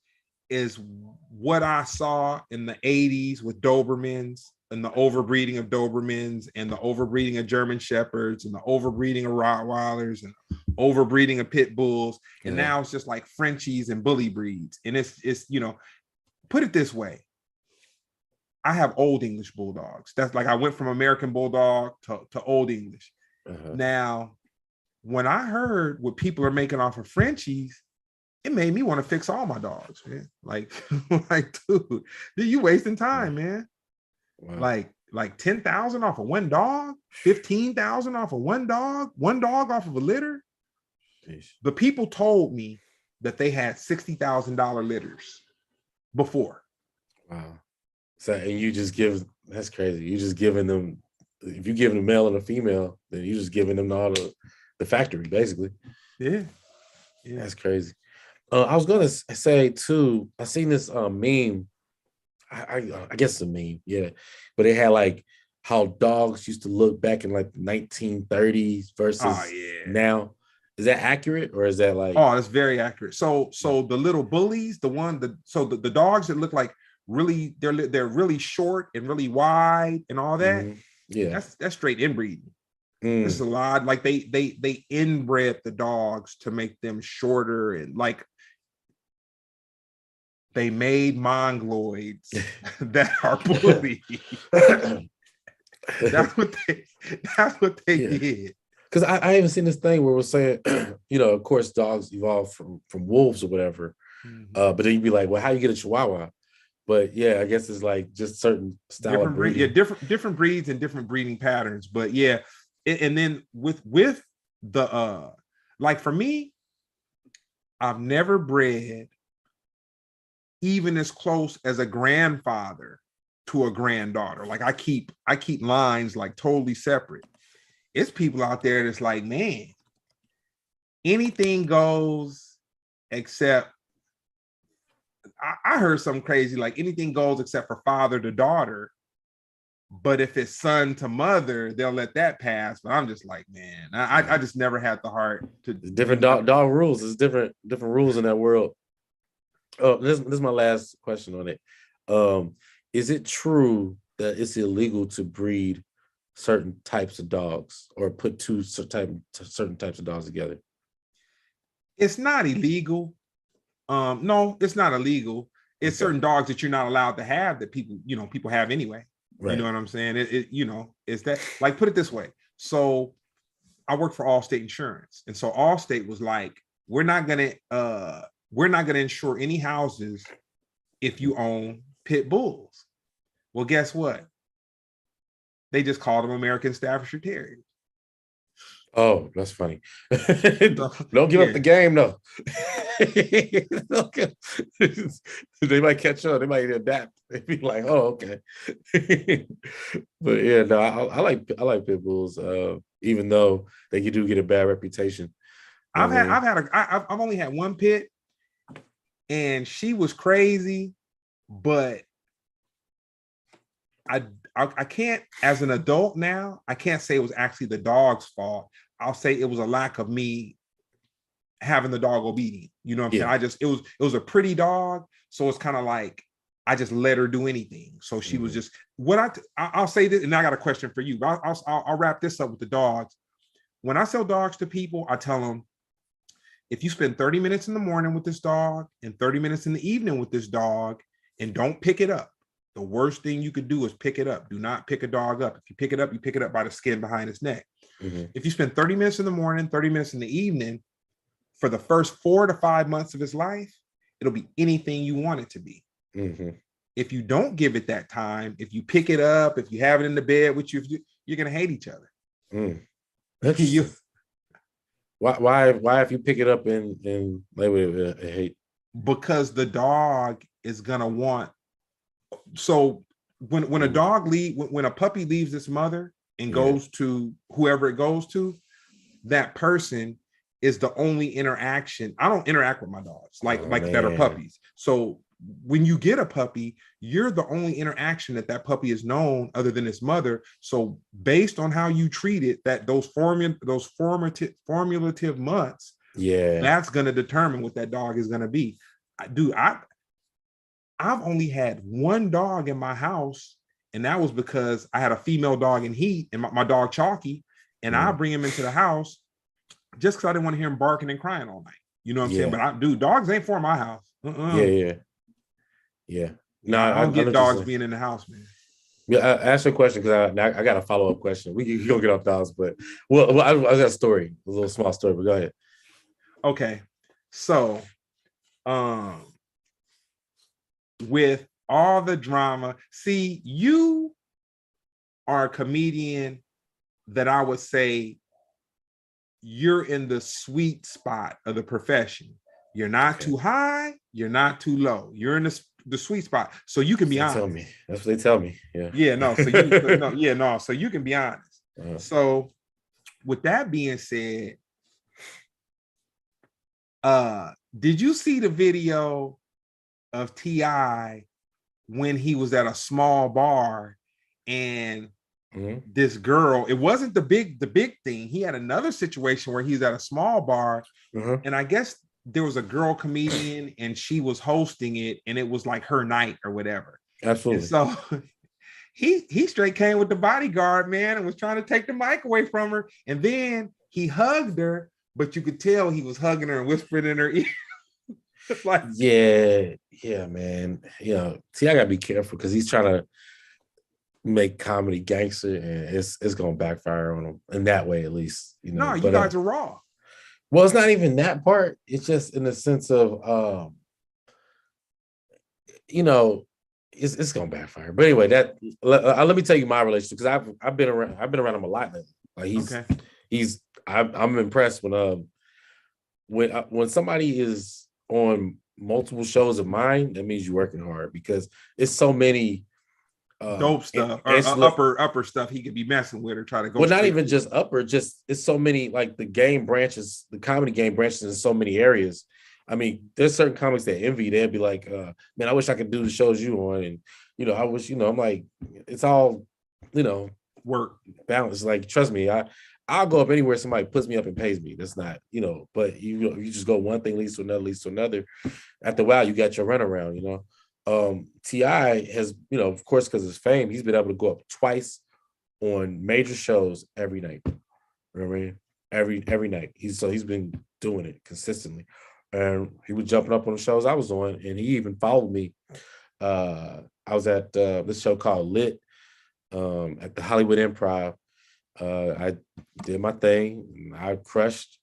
is what I saw in the 80s with Dobermans and the overbreeding of Dobermans and the overbreeding of German Shepherds and the overbreeding of Rottweilers and overbreeding of Pit Bulls. And Uh-huh. now it's just like Frenchies and bully breeds. And it's put it this way. I have old English bulldogs. That's like I went from American Bulldog to Old English. Uh-huh. Now, when I heard what people are making off of Frenchies, it made me want to fix all my dogs, man. Like, dude, you wasting time, man. Wow. Like 10,000 off of one dog, 15,000 off of one dog off of a litter. Jeez. The people told me that they had $60,000 litters before. Wow. So, and you just give, that's crazy. You just giving them, if you give them a male and a female, then you just giving them all the factory, basically. Yeah. Yeah. That's crazy. I was gonna say too, I seen this meme. I guess it's a meme, yeah. But it had like how dogs used to look back in like the 1930s Oh versus yeah. now. Is that accurate or is that like Oh, that's very accurate. So the little bullies, the dogs that look like really they're really short and really wide and all that. mhm, yeah. That's straight inbreeding. This is Mm, a lot. Like they inbred the dogs to make them shorter and like they made mongoloids that are bullies. That's what they Yeah. did. Because I even seen this thing where we're saying, of course, dogs evolved from wolves or whatever. Mhm. But then you'd be like, well, how you get a Chihuahua? But yeah, I guess it's like just certain style of Different breed, yeah, breeding. different breeds and different breeding patterns. But yeah, and then with the like for me, I've never bred even as close as a grandfather to a granddaughter. Like I keep lines like totally separate. It's people out there that's like, man, anything goes except I heard something crazy like anything goes except for father to daughter. But if it's son to mother, they'll let that pass. But I'm just like, man, I just never had the heart to Different dog rules. There's different rules in that world. Oh, this is my last question on it. Is it true that it's illegal to breed certain types of dogs or put certain types of dogs together? It's not illegal. No, it's not illegal. It's Okay, certain dogs that you're not allowed to have that people have anyway. You know right. what I'm saying? It's that like put it this way. So I work for Allstate Insurance, and so Allstate was like, we're not gonna insure any houses if you own pit bulls. Well, guess what? They just called them American Staffordshire Terriers. Oh, that's funny. So Don't give up yeah, the game, though. They might catch on. They might adapt. They be like, "Oh, okay." But yeah, no, I like pit bulls. Even though they do get a bad reputation. You know I've what I had mean? I've only had one pit, and she was crazy, but I, I can't, as an adult now, I can't say it was actually the dog's fault. I'll say it was a lack of me having the dog obedient. You know what I'm saying? Yeah. It was a pretty dog, so it's kind of like I just let her do anything. So she was Mhm. just I'll say this, and I got a question for you. I'll wrap this up with the dogs. When I sell dogs to people, I tell them if you spend 30 minutes in the morning with this dog and 30 minutes in the evening with this dog and don't pick it up, the worst thing you could do is pick it up. Do not pick a dog up. If you pick it up, you pick it up by the skin behind its neck. Mhm. If you spend 30 minutes in the morning, 30 minutes in the evening, for the first 4 to 5 months of his life, it'll be anything you want it to be. Mhm. If you don't give it that time, if you pick it up, if you have it in the bed with you, you're going to hate each other. Mm. you, Interesting. Why if you pick it up and play with it, I hate. because the dog is going to want. So when a Mhm. dog when a puppy leaves its mother and Yeah. goes to whoever it goes to, that person is the only interaction. I don't interact with my dogs Oh like that are man. puppies. So when you get a puppy, you're the only interaction that puppy is known other than its mother. So based on how you treat it, that those formulative months, Yeah. that's going to determine what that dog is going to be. I've only had one dog in my house, and that was because I had a female dog in heat and my dog Chalky, and I Mhm. bring him into the house just because I didn't want to hear him barking and crying all night. You know what I'm saying? Yeah. But dogs ain't for my house. Yeah. Yeah. Yeah. No, Yeah, I I don't know get what you're dogs saying. being in the house, man. Yeah, ask your question because I got a follow up question. We don't get off dogs, but I got a story, a little small story. But go ahead. Okay, so um, with all the drama, see, you are a comedian that I would say you're in the sweet spot of the profession. You're not Okay. too high, you're not too low. You're in the sweet spot. So you can be They tell honest. me. That's what they tell me. Yeah. Yeah, no. So you no, yeah, no. So you can be honest. Uh, So with that being said, did you see the video of T.I. when he was at a small bar and mhm. this girl, it wasn't the big thing. He had another situation where he's at a small bar, Uh-huh. and I guess there was a girl comedian and she was hosting it, and it was like her night or whatever. And Absolutely. so he straight came with the bodyguard, man, and was trying to take the mic away from her. And then he hugged her, but you could tell he was hugging her and whispering in her ear. Like, yeah, man. You know, see, I gotta be careful because he's trying to make comedy gangster, and it's gonna backfire on him in that way, at least. You no, know, you but guys are raw. well, it's not even that part. It's just in the sense of you know, it's gonna backfire. But anyway, let me tell you my relationship, because I've been around him a lot lately. Like Okay. I'm impressed when somebody is on multiple shows of mine. That means you're working hard, because it's so many Dope stuff or ancillary. upper stuff he could be messing with or try to go Well, not straight even to. just upper, just it's so many, like the comedy game branches in so many areas. I mean, there's certain comics that envy. They'd be like, man, I wish I could do the shows you on. And, I wish, I'm like, it's all, you know, Work. balance. Like, trust me, I'll go up anywhere somebody puts me up and pays me. That's not, but you just go one thing leads to another, leads to another. After a while, you got your runaround. T.I. has, of course, because of his fame, he's been able to go up twice on major shows every night. You know what I mean? Every night. He's been doing it consistently. And he was jumping up on the shows I was on, and he even followed me. I was at this show called Lit at the Hollywood Improv. I did my thing, and I crushed,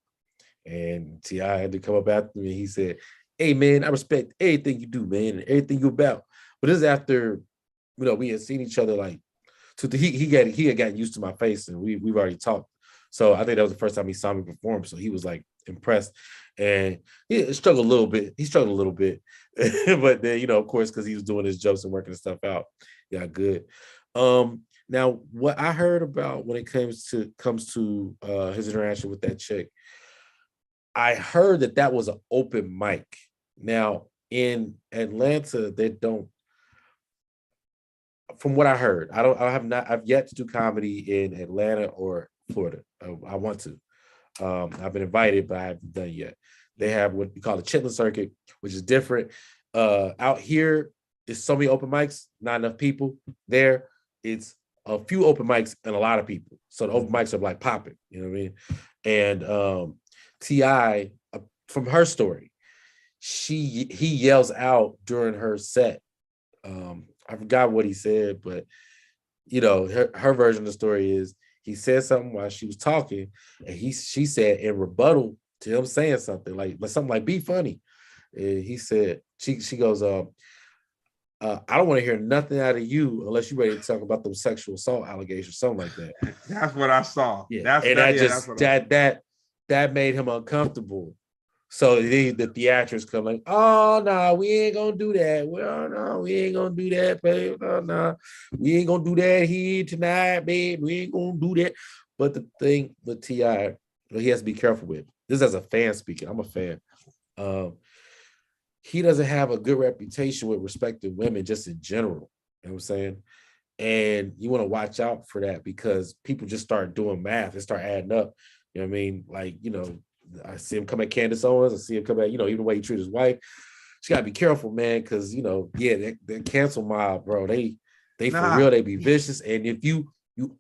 and T.I. had to come up after me. He said, "Hey man, I respect everything you do, man, and everything you about." But this is after, we had seen each other like he had gotten used to my face, and we've already talked. So I think that was the first time he saw me perform. So he was like impressed, and he struggled a little bit. But then, of course, because he was doing his jokes and working the stuff out, yeah, good. Now what I heard about when it comes to his interaction with that chick, I heard that was an open mic. Now in Atlanta, they don't. From what I heard, I've yet to do comedy in Atlanta or Florida. I want to. I've been invited, but I haven't done yet. They have what we call the Chitlin Circuit, which is different. Out here, it's so many open mics, not enough people. There, it's a few open mics and a lot of people. So the open mics are like popping, you know what I mean? And T.I., from her story, he yells out during her set. I forgot what he said, but her version of the story is he said something while she was talking, and she said in rebuttal to him saying something like something like "be funny," and he said she goes, I don't want to hear nothing out of you unless you're ready to talk about those sexual assault allegations, something like that. That's what I saw. Yeah, That's and that. that Yeah, that's just what I that made him uncomfortable. So the theatrics come like, oh no, we ain't gonna do that. Well, no, we ain't gonna do that, babe. No, we ain't gonna do that here tonight, babe. We ain't gonna do that. But the thing with T.I., he has to be careful with this as a fan speaking. I'm a fan. He doesn't have a good reputation with respect to women just in general. You know what I'm saying? And you want to watch out for that, because people just start doing math and start adding up. You know what I mean? Like, I see him come at Candace Owens. I see him come at, even the way he treats his wife. She got to be careful, man, because, that cancel mob, bro, they for real, they be vicious. And if you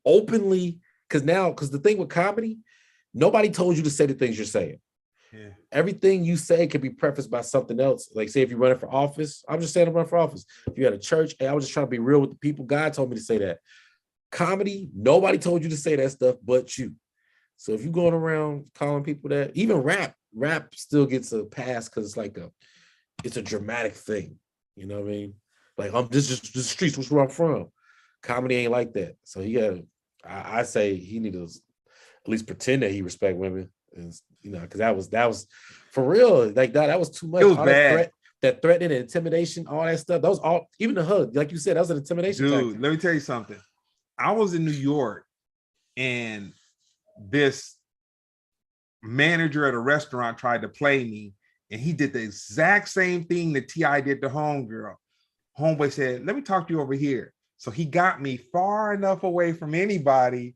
openly, because the thing with comedy, nobody told you to say the things you're saying. Yeah. Everything you say can be prefaced by something else. Like, say if you're running for office, I'm just saying I'm running for office. If you're at a church, hey, I was just trying to be real with the people. God told me to say that. Comedy, nobody told you to say that stuff but you. So if you're going around calling people that, even rap still gets a pass because it's like it's a dramatic thing. You know what I mean? Like, this is the streets, which where I'm from. Comedy ain't like that. So I say he need to at least pretend that he respect women, and because that was for real. Like that was too much. It was all bad. that threatening and intimidation, all that stuff. That was all. Even the hug, like you said, that was an intimidation tactic. Let me tell you something. I was in New York, and this manager at a restaurant tried to play me, and he did the exact same thing that T.I. did to homegirl. Homeboy said, "Let me talk to you over here." So he got me far enough away from anybody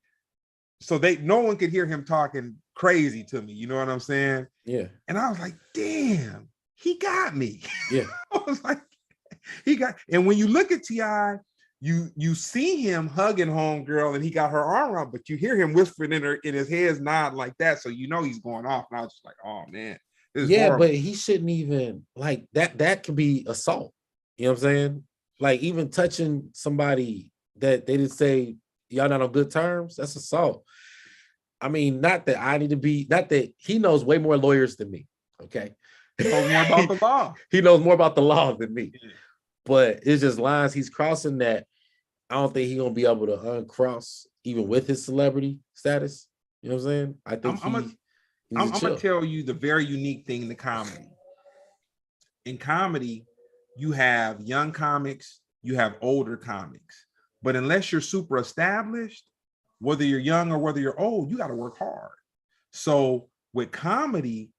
so no one could hear him talking crazy to me. You know what I'm saying? Yeah. And I was like, damn, he got me. Yeah. I was like, and when you look at T.I., you see him hugging homegirl and he got her arm around, but you hear him whispering in his head nod like that. So he's going off. And I was just like, oh man, It's Yeah, horrible. but he shouldn't even like that. That could be assault. You know what I'm saying? Like even touching somebody that they didn't say y'all not on good terms, that's assault. I mean, not that I need to be, not that he knows way more lawyers than me. Okay. He knows more about he, the law. he knows more about the law than me. But it's just lines he's crossing that I don't think he's gonna be able to uncross even with his celebrity status. You know what I'm saying? I think I'm gonna he needs to I'm gonna chill. tell you the very unique thing in the comedy. In comedy, you have young comics, you have older comics, but unless you're super established, whether you're young or whether you're old, you got to work hard. So with comedy,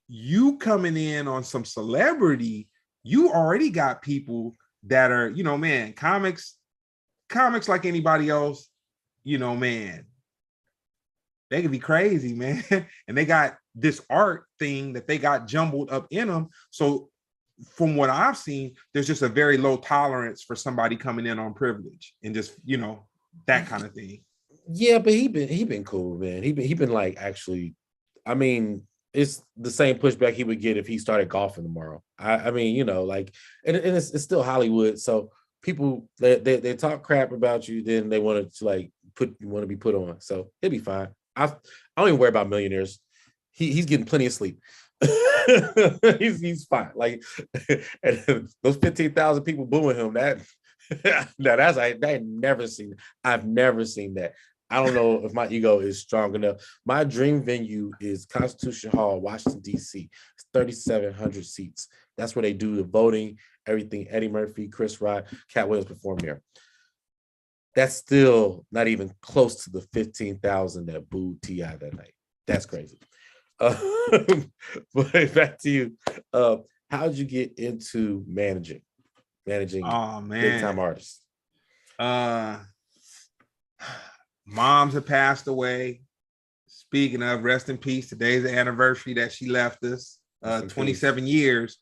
you coming in on some celebrity, you already got people that are, man, comics like anybody else, man, they could be crazy, man. And they got this art thing that they got jumbled up in them. So from what I've seen, there's just a very low tolerance for somebody coming in on privilege and just, that kind of thing. Yeah, but he been cool, man. He been like actually, I mean, it's the same pushback he would get if he started golfing tomorrow. I mean, like, and it's still Hollywood, so people they talk crap about you, then they want to like want to be put on. So he'll be fine. I don't even worry about millionaires. He's getting plenty of sleep. he's fine. Like and those 15,000 people booing him. That now that's I never seen. I've never seen that. I don't know if my ego is strong enough. My dream venue is Constitution Hall, Washington, D.C. It's 3,700 seats. That's where they do the voting, everything. Eddie Murphy, Chris Rock, Cat Williams perform there. That's still not even close to the 15,000 that booed T.I. that night. That's crazy. Uh, but back to you. How'd you get into managing Oh big time man. artists? Uh Moms have passed away. Speaking of, rest in peace. Today's the anniversary that she left us. 27 years.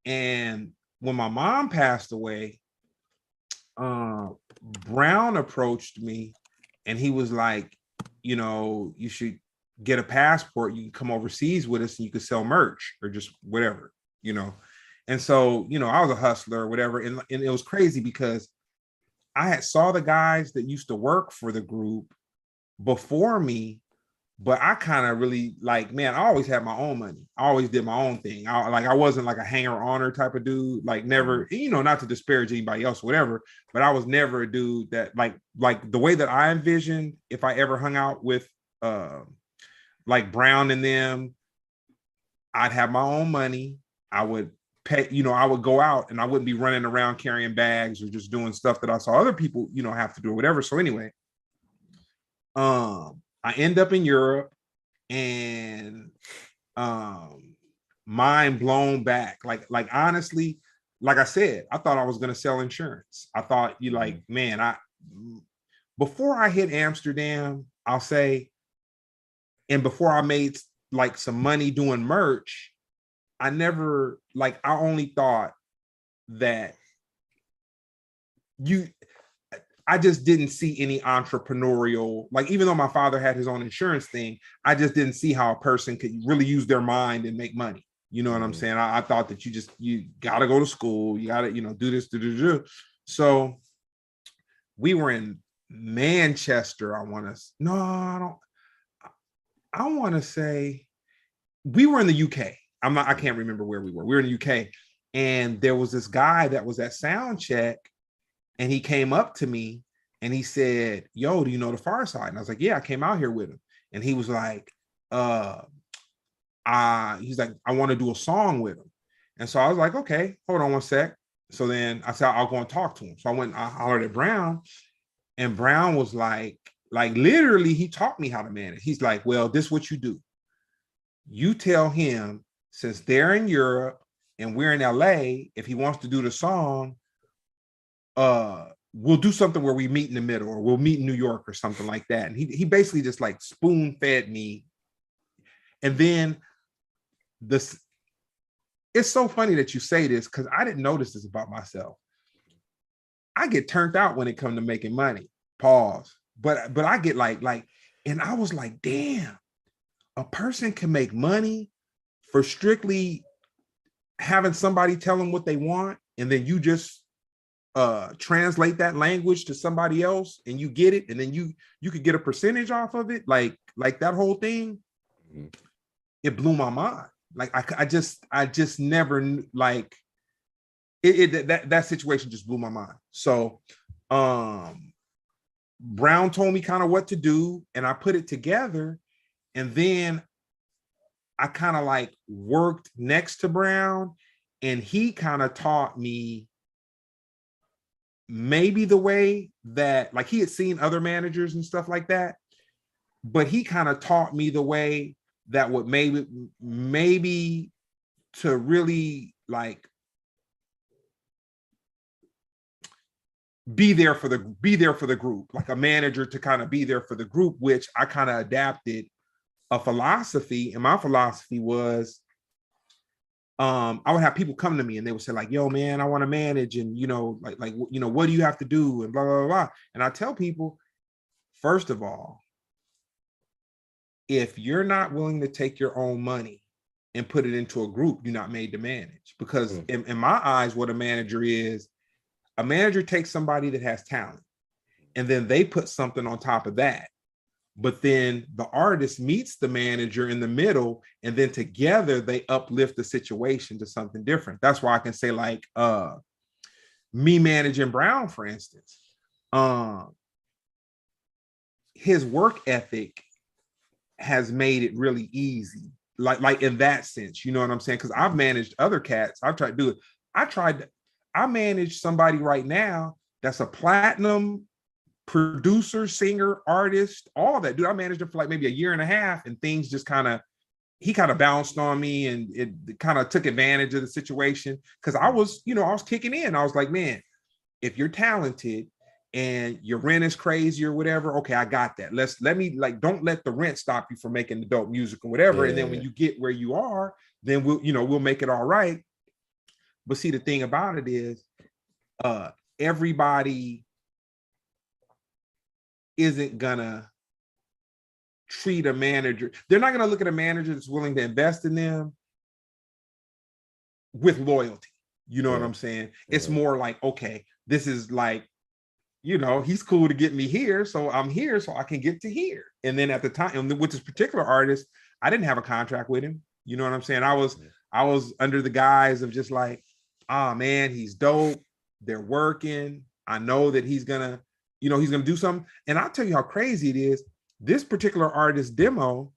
And when my mom passed away, Brown approached me and he was like, you should get a passport. You can come overseas with us and you could sell merch or just whatever. And so, I was a hustler or whatever. And it was crazy because I had saw the guys that used to work for the group before me, but I kind of really like, man, I always had my own money. I always did my own thing. I wasn't like a hanger oner type of dude, like never, not to disparage anybody else, whatever, but I was never a dude that like the way that I envisioned if I ever hung out with like Brown and them, I'd have my own money. I would pay, I would go out and I wouldn't be running around carrying bags or just doing stuff that I saw other people, have to do or whatever. So anyway, I end up in Europe and mind blown back. Like honestly, like I said, I thought I was gonna sell insurance. I thought man, before I hit Amsterdam, I'll say, and before I made like some money doing merch, I only thought that I just didn't see any entrepreneurial, like even though my father had his own insurance thing, I just didn't see how a person could really use their mind and make money. You know what I'm saying? I thought that you got to go to school, you got to, do this, do. So we were in Manchester. I want to say we were in the UK. I can't remember where we were. We were in the UK. And there was this guy that was at sound check and he came up to me and he said, yo, do you know the Far Side? And I was like, yeah, I came out here with him. And he was like, he's like, I want to do a song with him. And so I was like, okay, hold on one sec. So then I said, I'll go and talk to him. So I hollered at Brown, and Brown was like literally, he taught me how to manage. He's like, well, this is what you do. You tell him, since they're in Europe and we're in LA, if he wants to do the song, we'll do something where we meet in the middle, or we'll meet in New York or something like that. And he basically just like spoon fed me. And then it's so funny that you say this because I didn't notice this about myself. I get turned out when it comes to making money. Pause. But I get like, and I was like, damn, a person can make money for strictly having somebody tell them what they want, and then you just translate that language to somebody else and you get it, and then you could get a percentage off of it, like that whole thing. It blew my mind. Like I just never like that situation just blew my mind. So Brown told me kind of what to do, and I put it together, and then I kind of like worked next to Brown, and he kind of taught me maybe the way that, like, he had seen other managers and stuff like that, but he kind of taught me the way that would maybe to really like be there for the group, like a manager to kind of be there for the group, which I kind of adapted a philosophy. And my philosophy was, I would have people come to me and they would say like, yo, man, I want to manage. And, what do you have to do? And blah, blah, blah. And I tell people, first of all, if you're not willing to take your own money and put it into a group, you're not made to manage. Because in my eyes, what a manager takes somebody that has talent, and then they put something on top of that. But then the artist meets the manager in the middle, and then together they uplift the situation to something different. That's why I can say, like, me managing Brown, for instance, his work ethic has made it really easy. Like in that sense, you know what I'm saying? Because I've managed other cats. I've tried to do it. I manage somebody right now that's a platinum producer, singer, artist, all that. Dude, I managed him for like maybe a year and a half, and things just he kind of bounced on me, and it kind of took advantage of the situation. Because I was kicking in. I was like, man, if you're talented and your rent is crazy or whatever, okay, I got that. Don't let the rent stop you from making the dope music or whatever. Yeah. And then when you get where you are, then we'll make it all right. But see, the thing about it is, everybody isn't gonna treat a manager. They're not gonna look at a manager that's willing to invest in them with loyalty. You know what I'm saying? It's more like, okay, this is like, he's cool to get me here, so I'm here so I can get to here. And then at the time, and with this particular artist, I didn't have a contract with him. You know what I'm saying? I was under the guise of just like, ah, man, he's dope. They're working. I know that he's gonna do something. And I'll tell you how crazy it is. This particular artist demo,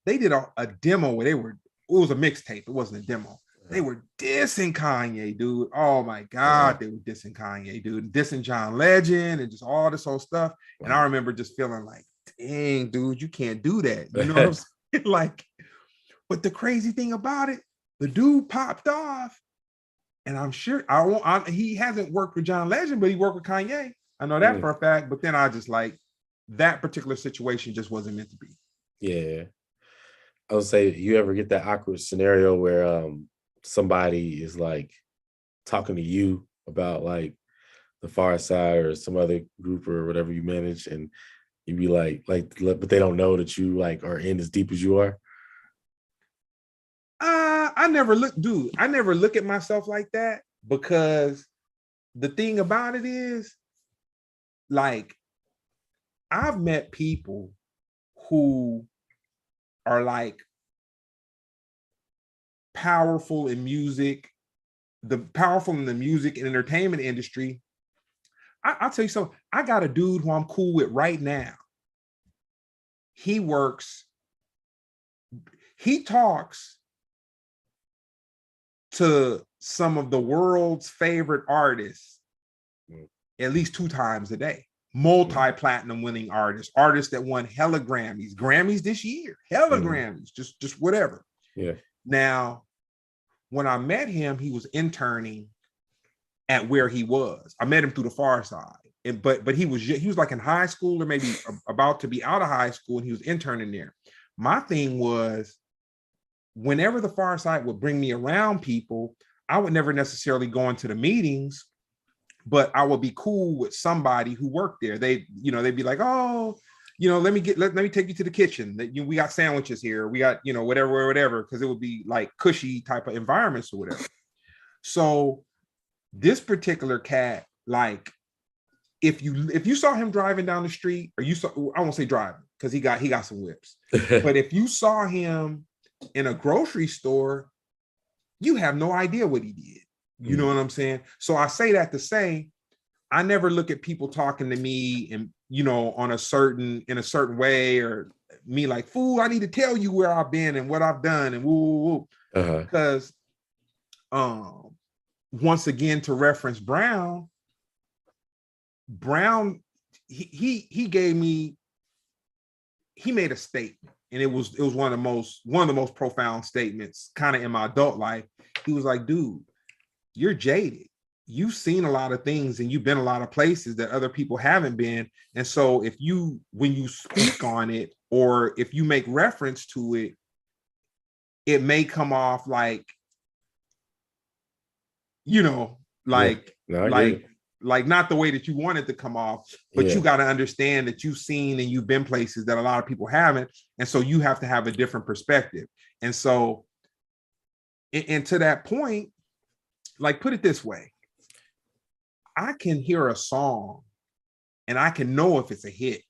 they did a demo where it was a mixtape. It wasn't a demo. They were dissing Kanye, dude. Oh my God, they were dissing Kanye, dude. Dissing John Legend and just all this whole stuff. And I remember just feeling like, dang, dude, you can't do that. You know what I'm saying? Like, but the crazy thing about it, the dude popped off. And I'm sure he hasn't worked with John Legend, but he worked with Kanye. I know that for a fact. But then I just like, that particular situation just wasn't meant to be. Yeah. I would say, you ever get that awkward scenario where somebody is like talking to you about like the Far Side or some other group or whatever you manage, and you be like, but they don't know that you like are in as deep as you are? I never look at myself like that, because the thing about it is, like, I've met people who are like powerful in the music and entertainment industry. I'll tell you something. I got a dude who I'm cool with right now. He talks to some of the world's favorite artists at least 2 times a day. Multi-platinum winning artists that won hella Grammys this year, Grammys, just whatever. Yeah. Now, when I met him, he was interning at where he was. I met him through the Far Side, but he was like in high school, or maybe about to be out of high school, and he was interning there. My thing was, whenever the Far Side would bring me around people, I would never necessarily go into the meetings, but I would be cool with somebody who worked there. They'd be like, oh, let me take you to the kitchen. We got sandwiches here. We got, whatever, because it would be like cushy type of environments or whatever. So this particular cat, like, if you saw him driving down the street, or I won't say driving because he got some whips, but if you saw him in a grocery store, you have no idea what he did. You know what I'm saying? So I say that to say, I never look at people talking to me and, in a certain way, or me like, fool, I need to tell you where I've been and what I've done and woo. Because once again, to reference Brown, he gave me, he made a statement, and it was one of the most profound statements kind of in my adult life. He was like, dude, you're jaded. You've seen a lot of things and you've been a lot of places that other people haven't been. And so when you speak on it, or if you make reference to it, it may come off like, like not the way that you want it to come off, but you got to understand that you've seen and you've been places that a lot of people haven't. And so you have to have a different perspective. And so, and to that point, like, put it this way, I can hear a song and I can know if it's a hit,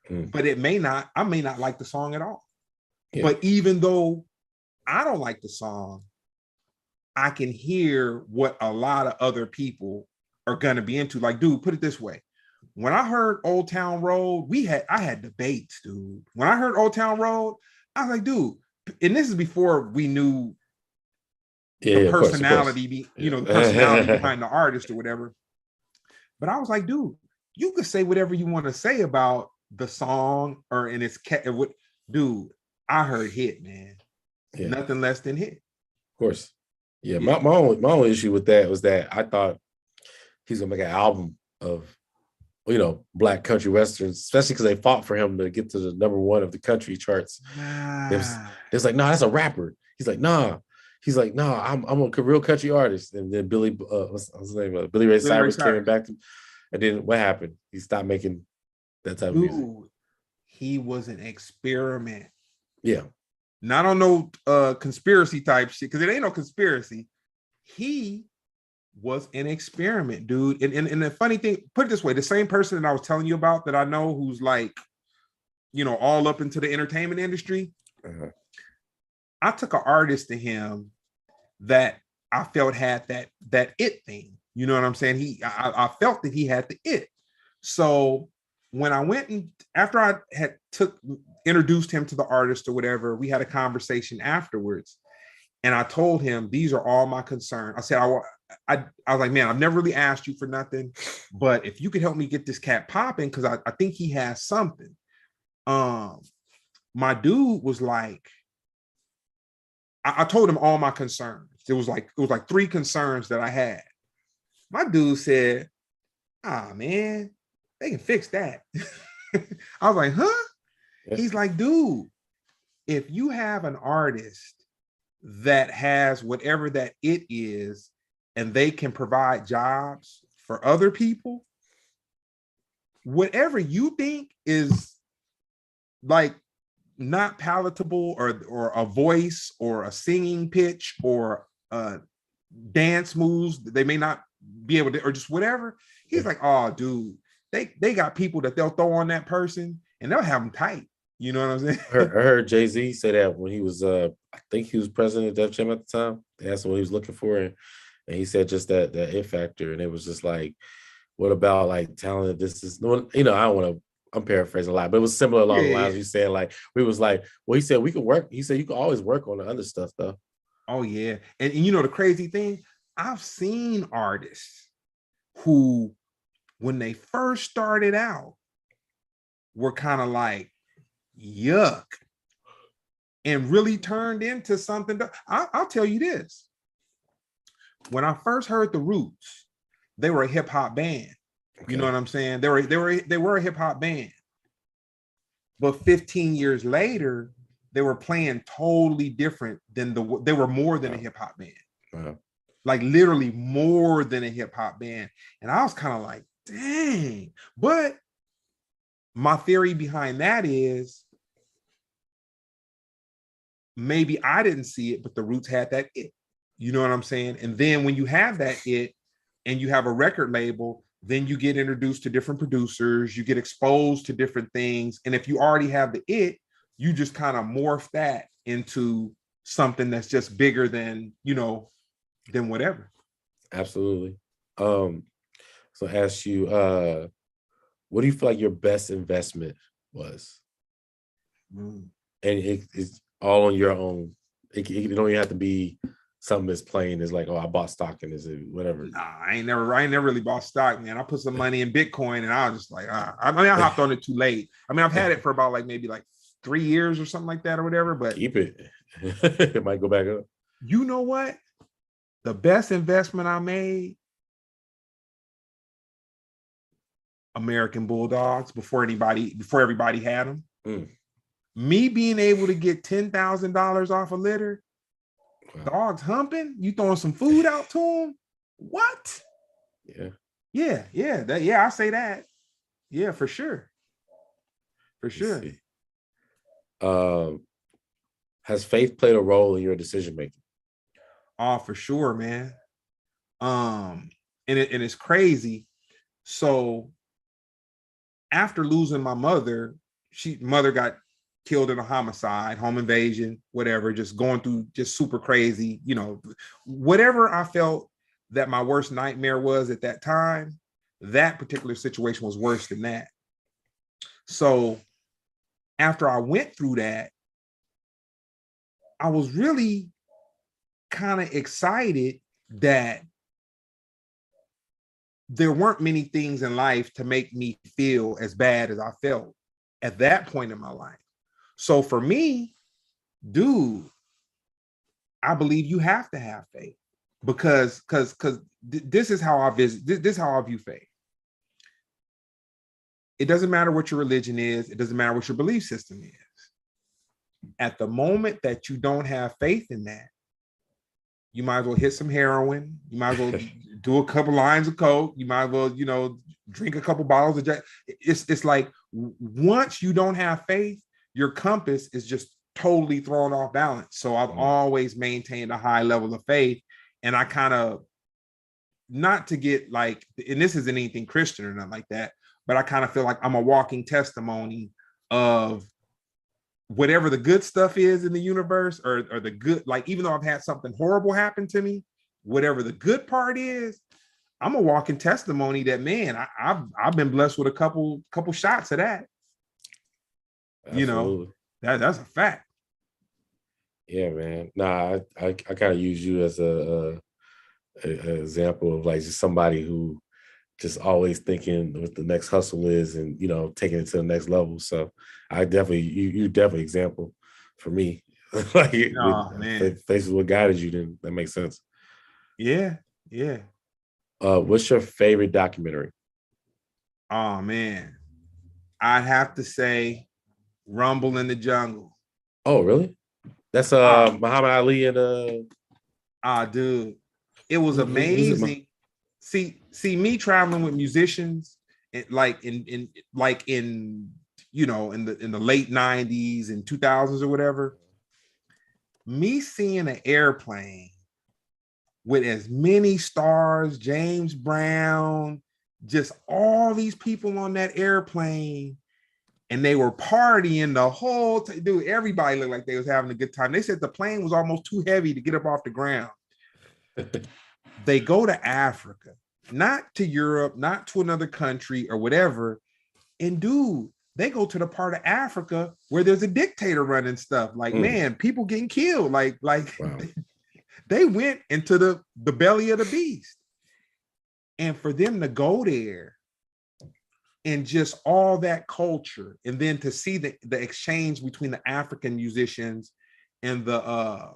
but I may not like the song at all. Yeah. But even though I don't like the song, I can hear what a lot of other people are going to be into. Like, dude, put it this way. When I heard Old Town Road, I had debates, dude. When I heard Old Town Road, I was like, dude, and this is before we knew the personality, the personality behind the artist or whatever. But I was like, dude, you could say whatever you want to say about the song dude, I heard hit, man. Yeah. Nothing less than hit. Of course. Yeah. My only issue with that was that I thought he's gonna make an album of, Black country westerns, especially because they fought for him to get to the number 1 of the country charts. It was like, nah, that's a rapper. He's like, nah. I'm a real country artist. And then Billy Ray Cyrus came back to him. And then what happened? He stopped making that type of music. He was an experiment. Yeah. Not on no conspiracy type shit, because it ain't no conspiracy. He was an experiment, dude. And the funny thing, put it this way, the same person that I was telling you about that I know who's like, all up into the entertainment industry. I took an artist to him that I felt had that it thing. You know what I'm saying? I felt that he had the it. So when I went and after I had introduced him to the artist or whatever, we had a conversation afterwards. And I told him, these are all my concerns. I said, I was like, man, I've never really asked you for nothing, but if you could help me get this cat popping, because I think he has something. My dude was like, I told him all my concerns. It was like 3 concerns that I had. My dude said, man, they can fix that. I was like, huh? Yes. He's like, dude, if you have an artist that has whatever that it is, and they can provide jobs for other people, whatever you think is like not palatable, or a voice or a singing pitch or dance moves that they may not be able to, or just whatever. He's like, oh, dude, they got people that they'll throw on that person and they'll have them tight. You know what I'm saying? I heard Jay-Z say that when he was, I think he was president of Def Jam at the time. That's what he was looking for. And he said just that it factor. And it was just like, what about like talent? This is, I don't want to, I'm paraphrasing a lot, but it was similar along the lines. You said like, we was like, well, he said we could work. He said you could always work on the other stuff though. Oh yeah. And the crazy thing, I've seen artists who, when they first started out, were kind of like, yuck, and really turned into something. I'll tell you this. When I first heard the Roots, they were a hip hop band. Okay. You know what I'm saying? They were a hip hop band. But 15 years later, they were playing totally different than they were more than a hip hop band. Like literally more than a hip hop band. And I was kind of like, dang. But My theory behind that is maybe I didn't see it, but the Roots had that it. You know what I'm saying? And then when you have that it and you have a record label, then you get introduced to different producers, you get exposed to different things. And if you already have the it, you just kind of morph that into something that's just bigger than, than whatever. Absolutely. So I ask you, what do you feel like your best investment was? Mm. And it's all on your own. It don't even have to be something as plain as like, oh, I bought stock in this, whatever. Nah, I ain't never really bought stock, man. I put some money in Bitcoin and I was just like, I mean, I hopped on it too late. I mean, I've had it for about maybe 3 years or something like that or whatever, but keep it. It might go back up. You know what? The best investment I made, American Bulldogs, before everybody had them. Mm. Me being able to get $10,000 off a litter, wow. Dogs humping, you throwing some food out to them. What? Yeah. I say that. Yeah, for sure. For sure. Has faith played a role in your decision making? Oh, for sure, man. And it's crazy. So after losing my mother, mother got killed in a homicide, home invasion, whatever, just going through just super crazy, whatever I felt that my worst nightmare was at that time, that particular situation was worse than that. So after I went through that, I was really kind of excited that there weren't many things in life to make me feel as bad as I felt at that point in my life. So for me, dude, I believe you have to have faith because this is how I visit. This is how I view faith. It doesn't matter what your religion is. It doesn't matter what your belief system is. At the moment that you don't have faith in that, you might as well hit some heroin. You might as well do a couple lines of coke. You might as well, drink a couple bottles of Jack. It's like once you don't have faith, your compass is just totally thrown off balance. So I've always maintained a high level of faith, and I kind of, not to get and this isn't anything Christian or nothing like that, but I kind of feel like I'm a walking testimony of whatever the good stuff is in the universe, or the good, even though I've had something horrible happen to me, whatever the good part is, I'm a walking testimony that, man, I've been blessed with a couple shots of that. Absolutely. That's a fact. Yeah, man. Nah, I kind of use you as a example of just somebody who just always thinking what the next hustle is and, taking it to the next level. So I definitely, you definitely example for me. Man. Faces what guided you, then that makes sense. Yeah. What's your favorite documentary? Oh, man. I'd have to say Rumble in the Jungle. Oh, really? That's Muhammad Ali and dude. It was amazing. See me traveling with musicians in the late 90s and 2000s or whatever. Me seeing an airplane with as many stars, James Brown, just all these people on that airplane, and they were partying the whole time. Dude, everybody looked like they was having a good time. They said the plane was almost too heavy to get up off the ground. They go to Africa, not to Europe, not to another country or whatever. And dude, they go to the part of Africa where there's a dictator running stuff. Man, people getting killed. Wow. They went into the belly of the beast. And for them to go there and just all that culture, and then to see the exchange between the African musicians and the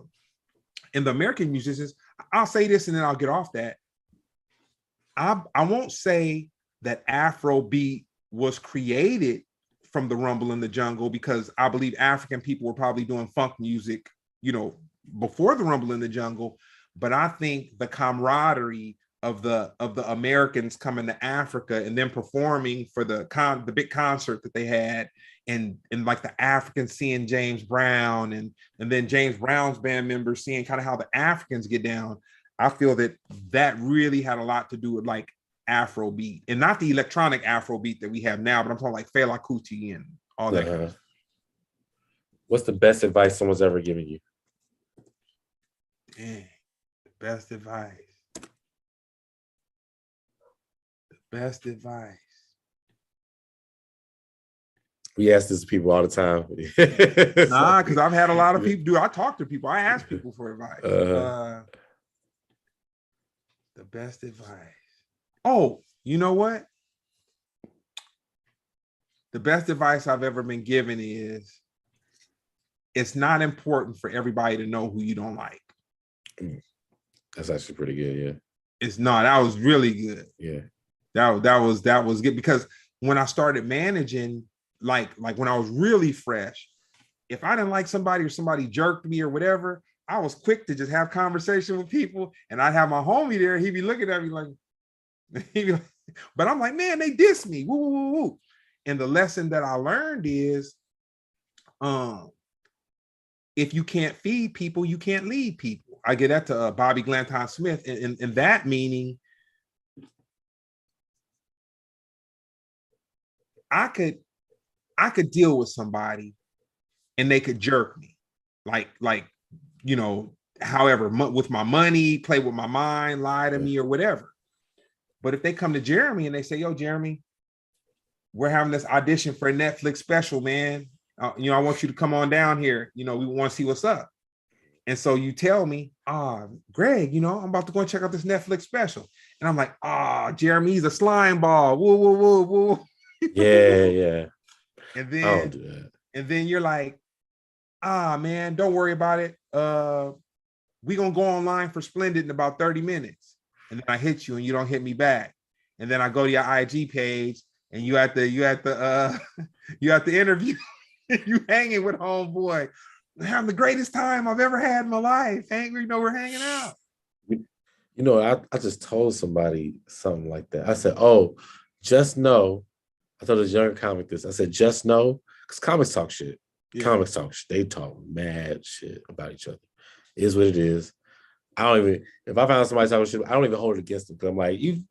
American musicians, I'll say this and then I'll get off that. I won't say that Afrobeat was created from the Rumble in the Jungle, because I believe African people were probably doing funk music, before the Rumble in the Jungle. But I think the camaraderie of the Americans coming to Africa and then performing for the big concert that they had, and like the Africans seeing James Brown, and then James Brown's band members seeing kind of how the Africans get down. I feel that really had a lot to do with like Afrobeat, and not the electronic Afrobeat that we have now, but I'm talking like Fela Kuti and all that. Kind of What's the best advice someone's ever given you? Dang, the best advice. Best advice. We ask this to people all the time. Nah, because I've had a lot of people do. I talk to people. I ask people for advice. The best advice. Oh, you know what? The best advice I've ever been given is it's not important for everybody to know who you don't like. That's actually pretty good. Yeah. It's not. That was really good. Yeah. That was good, because when I started managing, like when I was really fresh, if I didn't like somebody or somebody jerked me or whatever, I was quick to just have conversation with people, and I'd have my homie there. He'd be looking at me like, but I'm like, man, they diss me. Woo, woo, woo. And the lesson that I learned is, if you can't feed people, you can't lead people. I get that to Bobby Glanton Smith, and that meaning, I could deal with somebody and they could jerk me, like however, with my money, play with my mind, lie to me or whatever. But if they come to Jeremy and they say, yo, Jeremy, we're having this audition for a Netflix special, man. I want you to come on down here. We want to see what's up. And so you tell me, Greg, I'm about to go and check out this Netflix special. And I'm like, Jeremy, he's a slime ball. Woo, woo, woo, woo. Yeah. And then you're like, man, don't worry about it. We're gonna go online for Splendid in about 30 minutes. And then I hit you and you don't hit me back. And then I go to your IG page and you at the interview, you hanging with homeboy. Having the greatest time I've ever had in my life. We're hanging out. I just told somebody something like that. I said, just know. I told this younger comic this. I said, just know, because comics talk shit. Yeah. Comics talk shit. They talk mad shit about each other. It is what it is. If I found somebody talking shit, I don't even hold it against them. Because I'm like, you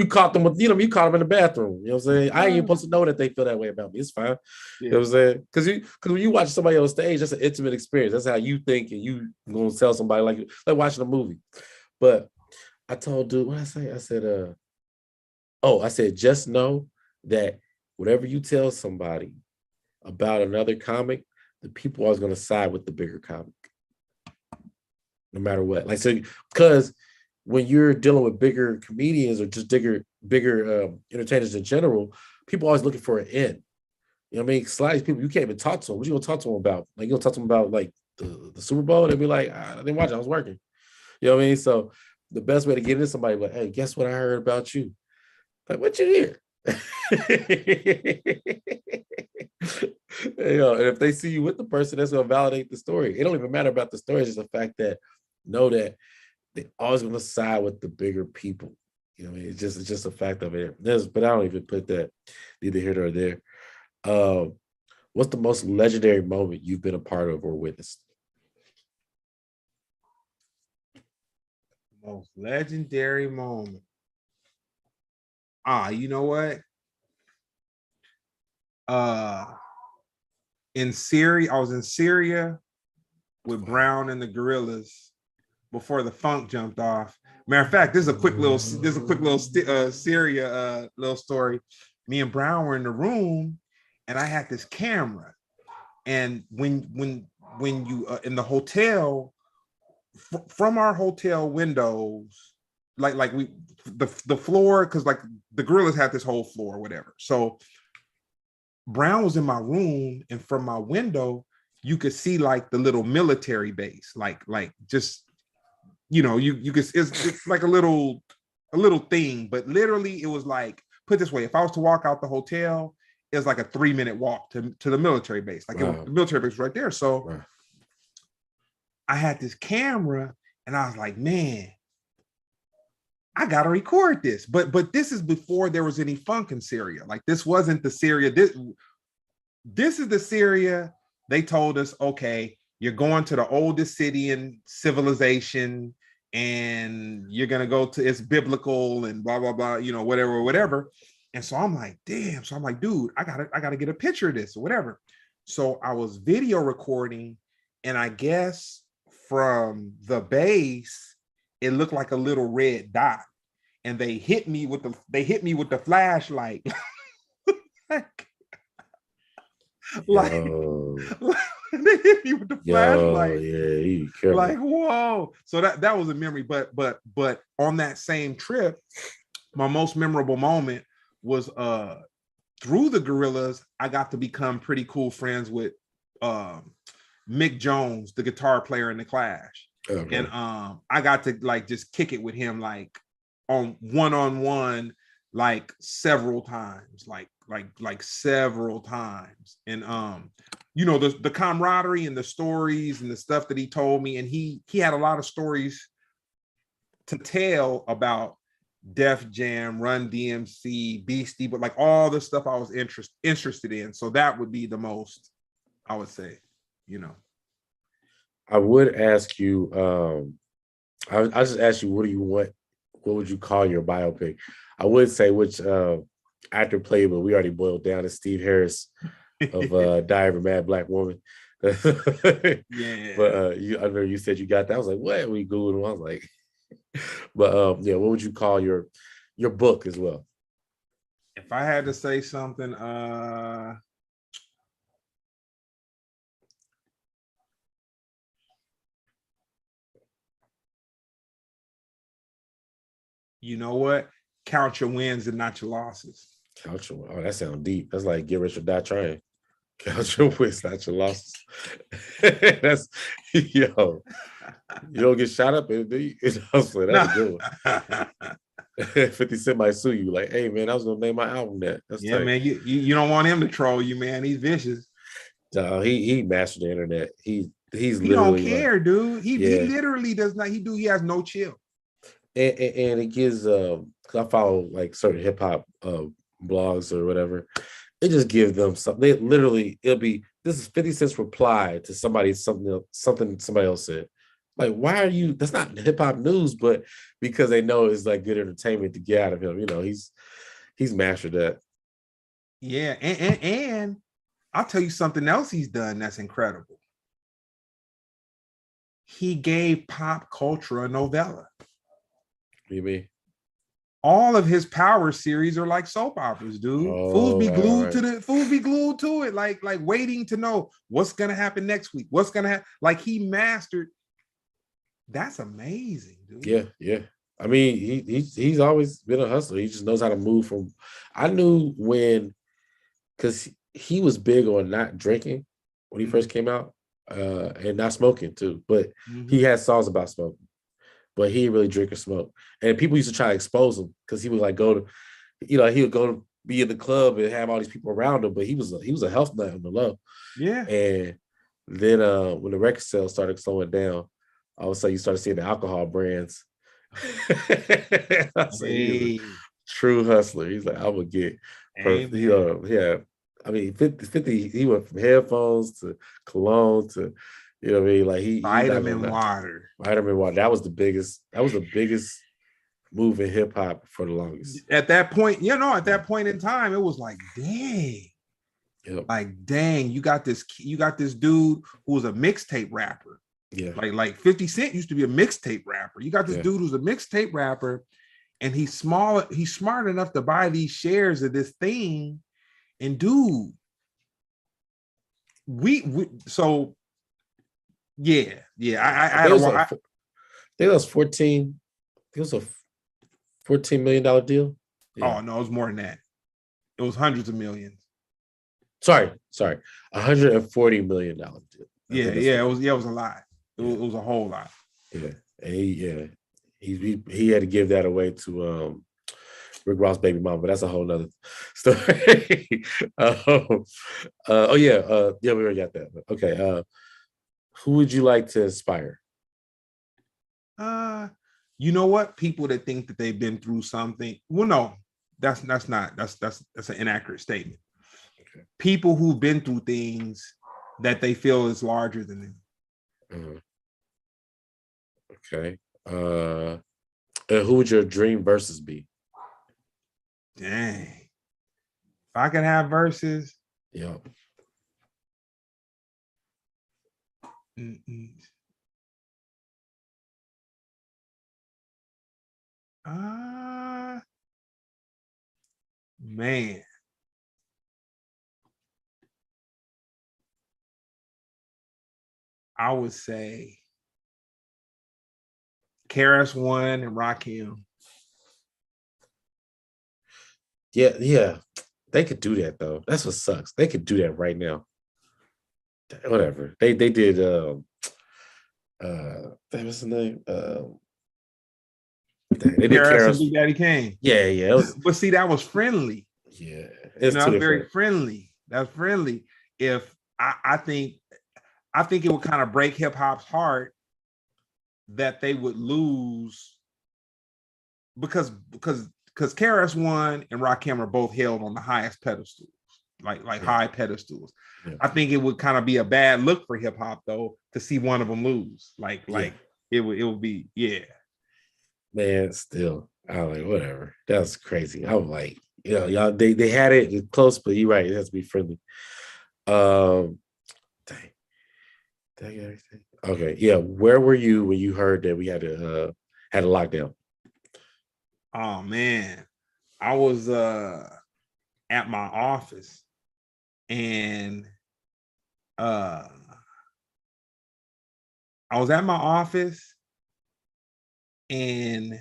caught them with, you caught them in the bathroom. You know what I'm saying? I ain't even supposed to know that they feel that way about me. It's fine. Yeah. You know what I'm saying? Because when you watch somebody on stage, that's an intimate experience. That's how you think, and you gonna tell somebody like watching a movie. But I told dude, what I say? I said, just know that whatever you tell somebody about another comic, the people are always going to side with the bigger comic, no matter what. Like, so, because when you're dealing with bigger comedians or just bigger entertainers in general, people are always looking for an end. You know what I mean? A lot of these people, you can't even talk to them. What you gonna talk to them about? Like, you gonna talk to them about like the Super Bowl? They'll be like, I didn't watch it, I was working. You know what I mean? So the best way to get into somebody, like, hey, guess what I heard about you? Like, what you hear? And if they see you with the person, that's gonna validate the story. It don't even matter about the story. It's just the fact that know that they're always gonna side with the bigger people. You know, it's just a fact of it. But I don't even put that neither here nor there. What's the most legendary moment you've been a part of or witnessed? Most legendary moment. You know what? In Syria, I was in Syria with Brown and the Gorillas before the funk jumped off. Matter of fact, this is a quick little Syria little story. Me and Brown were in the room, and I had this camera. And when you in the hotel, from our hotel windows, like we the floor, because like the Gorillas had this whole floor, whatever. So Brown was in my room, and from my window, you could see like the little military base, like just you could it's like a little thing, but literally it was like, put this way, if I was to walk out the hotel, it was like a 3-minute walk to the military base. Like, wow. The military base was right there. So wow. I had this camera, and I was like, man, I gotta record this. But this is before there was any funk in Syria. Like this wasn't the Syria. This is the Syria. They told us, okay, you're going to the oldest city in civilization, and you're gonna go to it's biblical and blah blah blah, you know, whatever, whatever. And so I'm like, damn. So I'm like, dude, I gotta get a picture of this or whatever. So I was video recording, and I guess from the base, it looked like a little red dot. And they hit me with the flashlight. like, like, like they hit me with the flashlight. Yeah, you careful. Like, whoa. So that was a memory. But on that same trip, my most memorable moment was through the Gorillas, I got to become pretty cool friends with Mick Jones, the guitar player in the Clash. Okay. And I got to like just kick it with him like on one, like several times, like several times. And you know, the camaraderie and the stories and the stuff that he told me, and he had a lot of stories to tell about Def Jam, Run DMC, Beastie, but like all the stuff I was interested in. So that would be the most, I would say, you know. I would ask you, I just asked you, what do you want? What would you call your biopic? I would say which actor played, but we already boiled down to Steve Harris of Die Every Mad Black Woman. Yeah. But I know you said you got that. I was like, what? We Googled him. I was like, but yeah, what would you call your book as well? If I had to say something, you know what? Count your wins and not your losses. Count your, oh, that sounds deep. That's like Get Rich or Die Trying. Count your wins, not your losses. That's, yo, you don't get shot up in it, do you? That's a good one. 50 Cent might sue you, like, hey man, I was gonna name my album that. That's yeah, tight. Man, you don't want him to troll you, man. He's vicious. He mastered the internet. He don't care, like, dude. He literally does not. He has no chill. And it gives I follow like certain hip hop blogs or whatever. It just gives them something. They literally, this is 50 Cent's reply to something somebody else said. Like, why are you? That's not hip hop news, but because they know it's like good entertainment to get out of him. You know, he's mastered that. Yeah, and I'll tell you something else he's done that's incredible. He gave pop culture a novella. You mean? All of his Power series are like soap operas, dude. Fools be glued to it, like waiting to know what's gonna happen next week. What's gonna happen? Like he mastered. That's amazing, dude. Yeah. I mean, he's always been a hustler. He just knows how to move from. I knew when, because he was big on not drinking when he first came out, and not smoking too. But he had songs about smoking. But he didn't really drink or smoke. And people used to try to expose him because he would like go to, he would go to be in the club and have all these people around him, but he was a health nut on the low. Yeah. And then when the record sales started slowing down, all of a sudden you started seeing the alcohol brands. He's a true hustler. He's like, I would get perfect. Yeah. I mean, 50, he went from headphones to cologne to, you know what I mean? Like vitamin water. That was the biggest move in hip hop for the longest. At that point, at that point in time, it was like, dang. Yep. Like, dang, you got this dude who was a mixtape rapper. Yeah. Like 50 Cent used to be a mixtape rapper. You got this dude who's a mixtape rapper, and he's smart enough to buy these shares of this thing. And dude, so yeah. I think that was 14. It was a $14 million deal. Yeah. Oh no, it was more than that. It was hundreds of millions. Sorry, $140 million deal. It was a lot. It was a whole lot. Yeah, and he had to give that away to Rick Ross' baby mama, but that's a whole nother story. We already got that. Okay, who would you like to inspire? you know what? People that think that they've been through something. Well, no, that's an inaccurate statement. Okay. People who've been through things that they feel is larger than them. Okay. Who would your dream versus be? Dang. If I could have verses. Yeah. Man. I would say KRS-One and Rakim. Yeah. They could do that though. That's what sucks. They could do that right now. Whatever. They did that was the name. They did KRS and Karen's. Big Daddy Kane. Yeah, it was. But see, that was friendly. Yeah, it's that's very friendly. That's friendly. If I think it would kind of break hip hop's heart that they would lose because KRS-One and Rakim are both held on the highest pedestals, like high pedestals. Yeah. I think it would kind of be a bad look for hip hop though to see one of them lose. It would be Man, still, I was like, whatever. That's crazy. I was like, y'all they had it close, but you're right. It has to be friendly. Dang everything. Okay, yeah. Where were you when you heard that we had a lockdown? Oh man, I was at my office, and I was at my office, and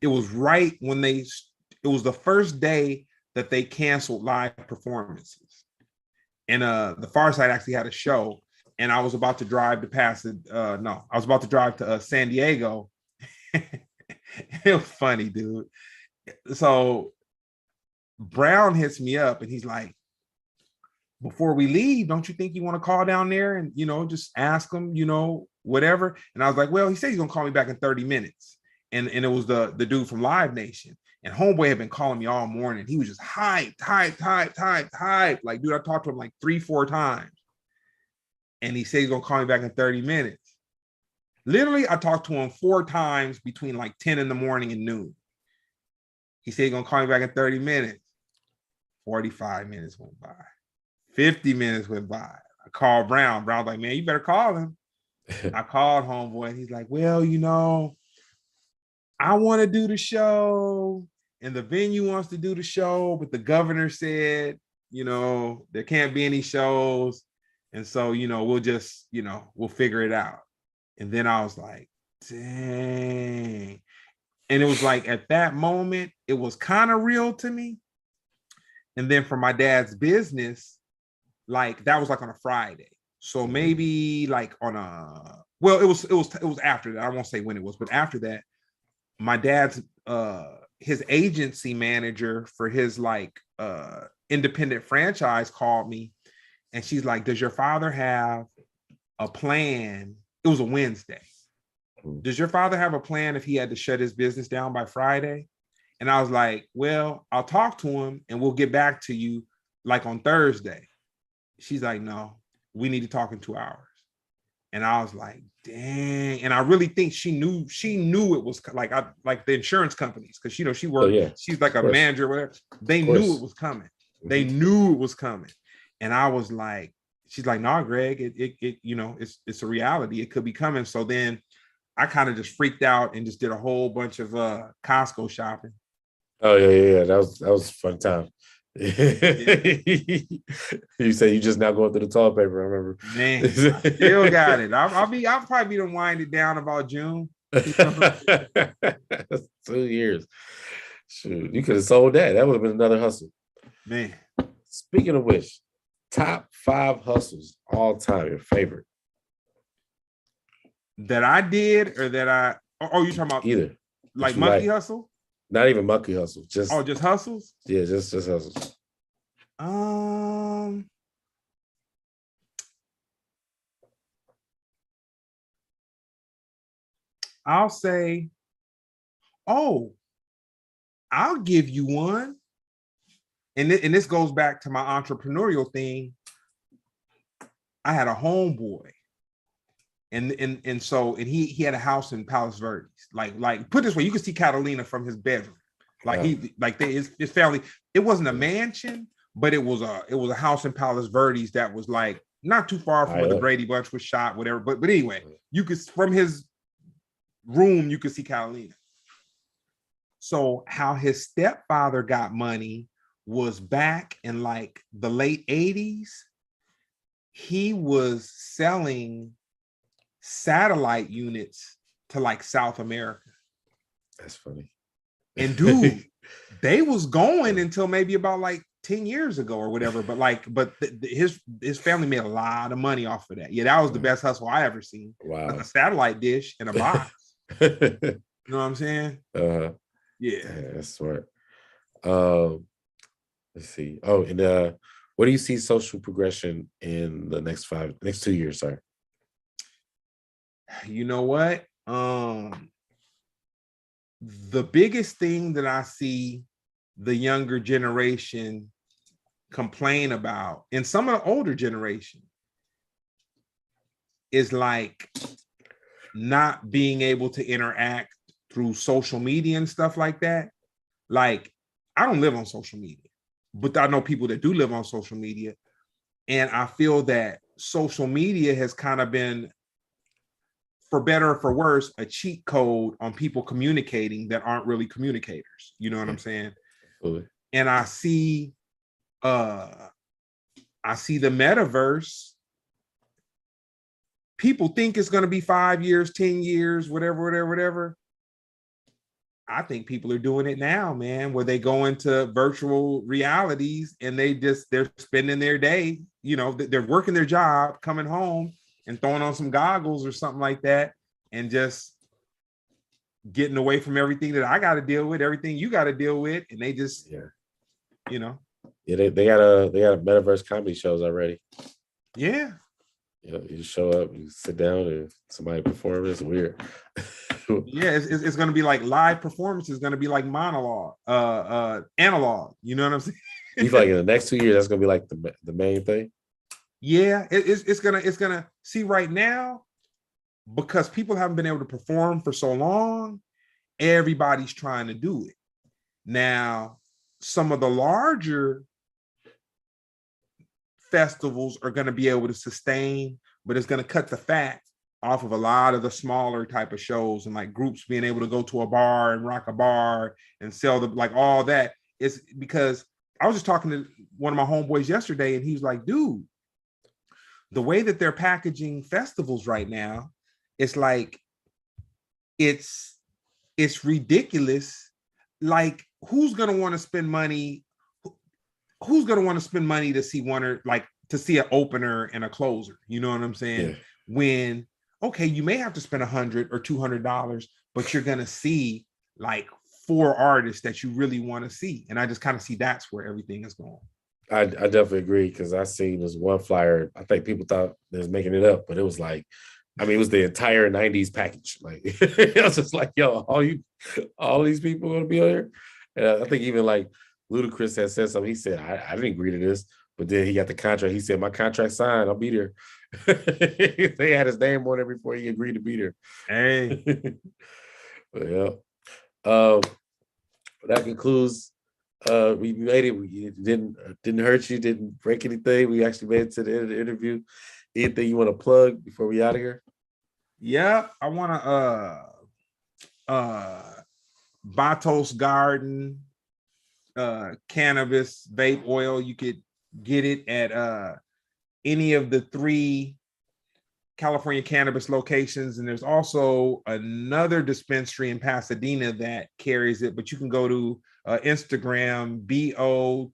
it was right when it was the first day that they canceled live performances. And the Far Side actually had a show, and I was about to drive to I was about to drive to San Diego. It was funny, dude. So Brown hits me up and he's like, before we leave, don't you think you want to call down there and, just ask him, whatever? And I was like, well, he said he's going to call me back in 30 minutes. And it was the dude from Live Nation. And homeboy had been calling me all morning. He was just hyped. Like, dude, I talked to him like 3-4 times. And he said he's going to call me back in 30 minutes. Literally, I talked to him 4 times between like 10 in the morning and noon. He said he's going to call me back in 30 minutes. 45 minutes went by. 50 minutes went by. I called Brown. Brown's like, man, you better call him. I called homeboy. And he's like, well, I want to do the show. And the venue wants to do the show. But the governor said, there can't be any shows. And so, we'll just, we'll figure it out. And then I was like, dang. And it was like at that moment, it was kind of real to me. And then for my dad's business, like that was like on a Friday. So maybe like on it was after that. I won't say when it was, but after that, my dad's his agency manager for his independent franchise called me, and she's like, does your father have a plan? It was a Wednesday. Does your father have a plan if he had to shut his business down by Friday? And I was like, well, I'll talk to him and we'll get back to you like on Thursday. She's like, no, we need to talk in 2 hours. And I was like, dang. And I really think she knew it was like the insurance companies, because she worked, she's like a manager, whatever. They knew it was coming. They knew it was coming. And I was like, she's like, nah, Greg, it's a reality. It could be coming. So then I kind of just freaked out and just did a whole bunch of Costco shopping. Oh yeah. That was a fun time. You say you just now going through the toilet paper. I remember. Man, I still got it. I'll probably be done winded down about June. 2 years. Shoot, you could have sold that. That would have been another hustle. Man. Speaking of which, top 5 hustles all time, your favorite. That I did, or that I you talking about either like Monkey Hustle? Not even Monkey Hustle. Just just hustles? Yeah, just hustles. I'll say, oh, I'll give you one. And this goes back to my entrepreneurial thing. I had a homeboy, and so he had a house in Palos Verdes. Like put it this way, you can see Catalina from his bedroom. Like his family. It wasn't a mansion, but it was a house in Palos Verdes that was like not too far from where the Brady Bunch was shot, whatever. But anyway, you could from his room you could see Catalina. So how his stepfather got money was back in like the late 80s. He was selling satellite units to like South America. That's funny. And dude, they was going until maybe about like 10 years ago or whatever. But his family made a lot of money off of that. Yeah, that was the best hustle I ever seen. Wow. Like a satellite dish in a box. You know what I'm saying? Yeah, that's smart. Let's see. Oh, and what do you see social progression in the next 2 years, sir? You know what? The biggest thing that I see the younger generation complain about, and some of the older generation, is like not being able to interact through social media and stuff like that. Like, I don't live on social media, but I know people that do live on social media. And I feel that social media has kind of been, for better or for worse, a cheat code on people communicating that aren't really communicators. You know what I'm saying? Absolutely. And I see the metaverse. People think it's going to be 5 years, 10 years, whatever. I think people are doing it now, man, where they go into virtual realities and they're spending their day, you know, they're working their job, coming home and throwing on some goggles or something like that, and just getting away from everything that I got to deal with, everything you got to deal with. And they just, you know. Yeah, they got a metaverse comedy shows already. Yeah. You just show up, you sit down, and somebody perform. It's weird. Yeah, it's going to be like live performance. It's going to be like monologue, analog. You know what I'm saying? You feel like in the next 2 years, that's going to be like the main thing? Yeah, it's gonna see right now, because people haven't been able to perform for so long. Everybody's trying to do it now. Some of the larger festivals are going to be able to sustain, but it's going to cut the fat off of a lot of the smaller type of shows, and like groups being able to go to a bar and rock a bar and sell like all that. It's because I was just talking to one of my homeboys yesterday, and he's like, dude, the way that they're packaging festivals right now, it's like it's ridiculous. Like, who's going to want to spend money? Who's going to want to spend money to see to see an opener and a closer? You know what I'm saying? Yeah. When, okay, you may have to spend $100 or $200, but you're going to see like 4 artists that you really want to see. And I just kind of see that's where everything is going. I definitely agree, because I seen this one flyer. I think people thought they was making it up, but it was like, I mean, it was the entire 90s package. Like, it was just like, yo, all these people going to be on here. And I think even like Ludacris had said something. He said, I didn't agree to this, but then he got the contract. He said, my contract signed, I'll be there. They had his name on it before he agreed to be there. Hey. But yeah. That concludes. We made it. It didn't hurt you, didn't break anything. We actually made it to the end of the interview. Anything you want to plug before we out of here? Yeah, I want to Batos Garden cannabis vape oil. You could get it at any of the 3 California cannabis locations, and there's also another dispensary in Pasadena that carries it, but you can go to Instagram, BOTTTOS.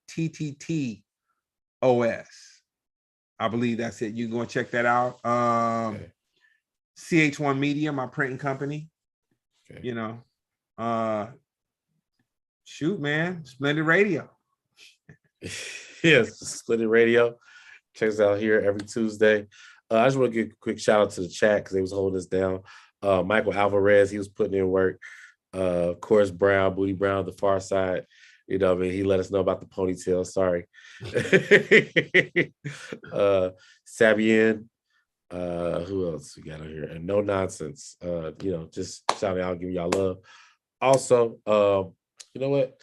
I believe that's it. You can go and check that out. Okay. CH1 Media, my printing company. Okay. You know, shoot, man, Splendid Radio. Yes, Splendid Radio. Check us out here every Tuesday. I just want to give a quick shout out to the chat, because they was holding us down. Michael Alvarez, he was putting in work. Of course, Brown, Booty Brown, the far side. You know, I mean, he let us know about the ponytail. Sorry. Sabian, who else we got on here? And no nonsense. You know, just shouting out, giving y'all love. Also, you know what?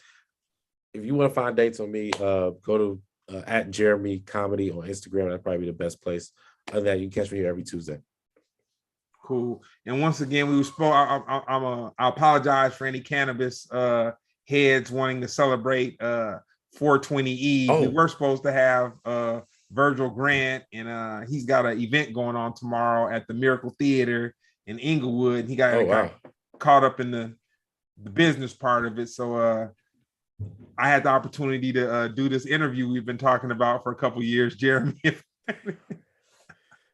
If you want to find dates on me, go to at Jeremy Comedy on Instagram. That'd probably be the best place. Other than that, you can catch me here every Tuesday. Cool. And once again, we spoke. I apologize for any cannabis heads wanting to celebrate 420 Eve. We were supposed to have Virgil Grant, and he's got an event going on tomorrow at the Miracle Theater in Inglewood. He got caught up in the business part of it, so I had the opportunity to do this interview we've been talking about for a couple years, Jeremy.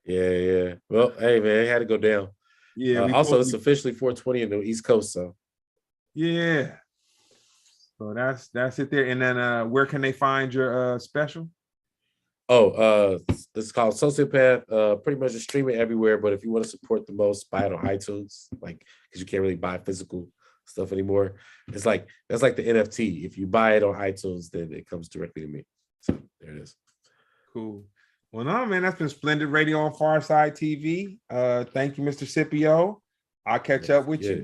Yeah. Well, hey man, it had to go down. Yeah. Also, it's officially 420 in the East Coast, so yeah. So that's it there. And then where can they find your special? It's called Sociopath. Pretty much just stream it everywhere. But if you want to support the most, buy it on iTunes, like because you can't really buy physical stuff anymore. It's like that's like the NFT. If you buy it on iTunes, then it comes directly to me. So there it is. Cool. Well, no, man, that's been Splendid Radio on Farside TV. Thank you, Mr. Scipio. I'll catch up with you.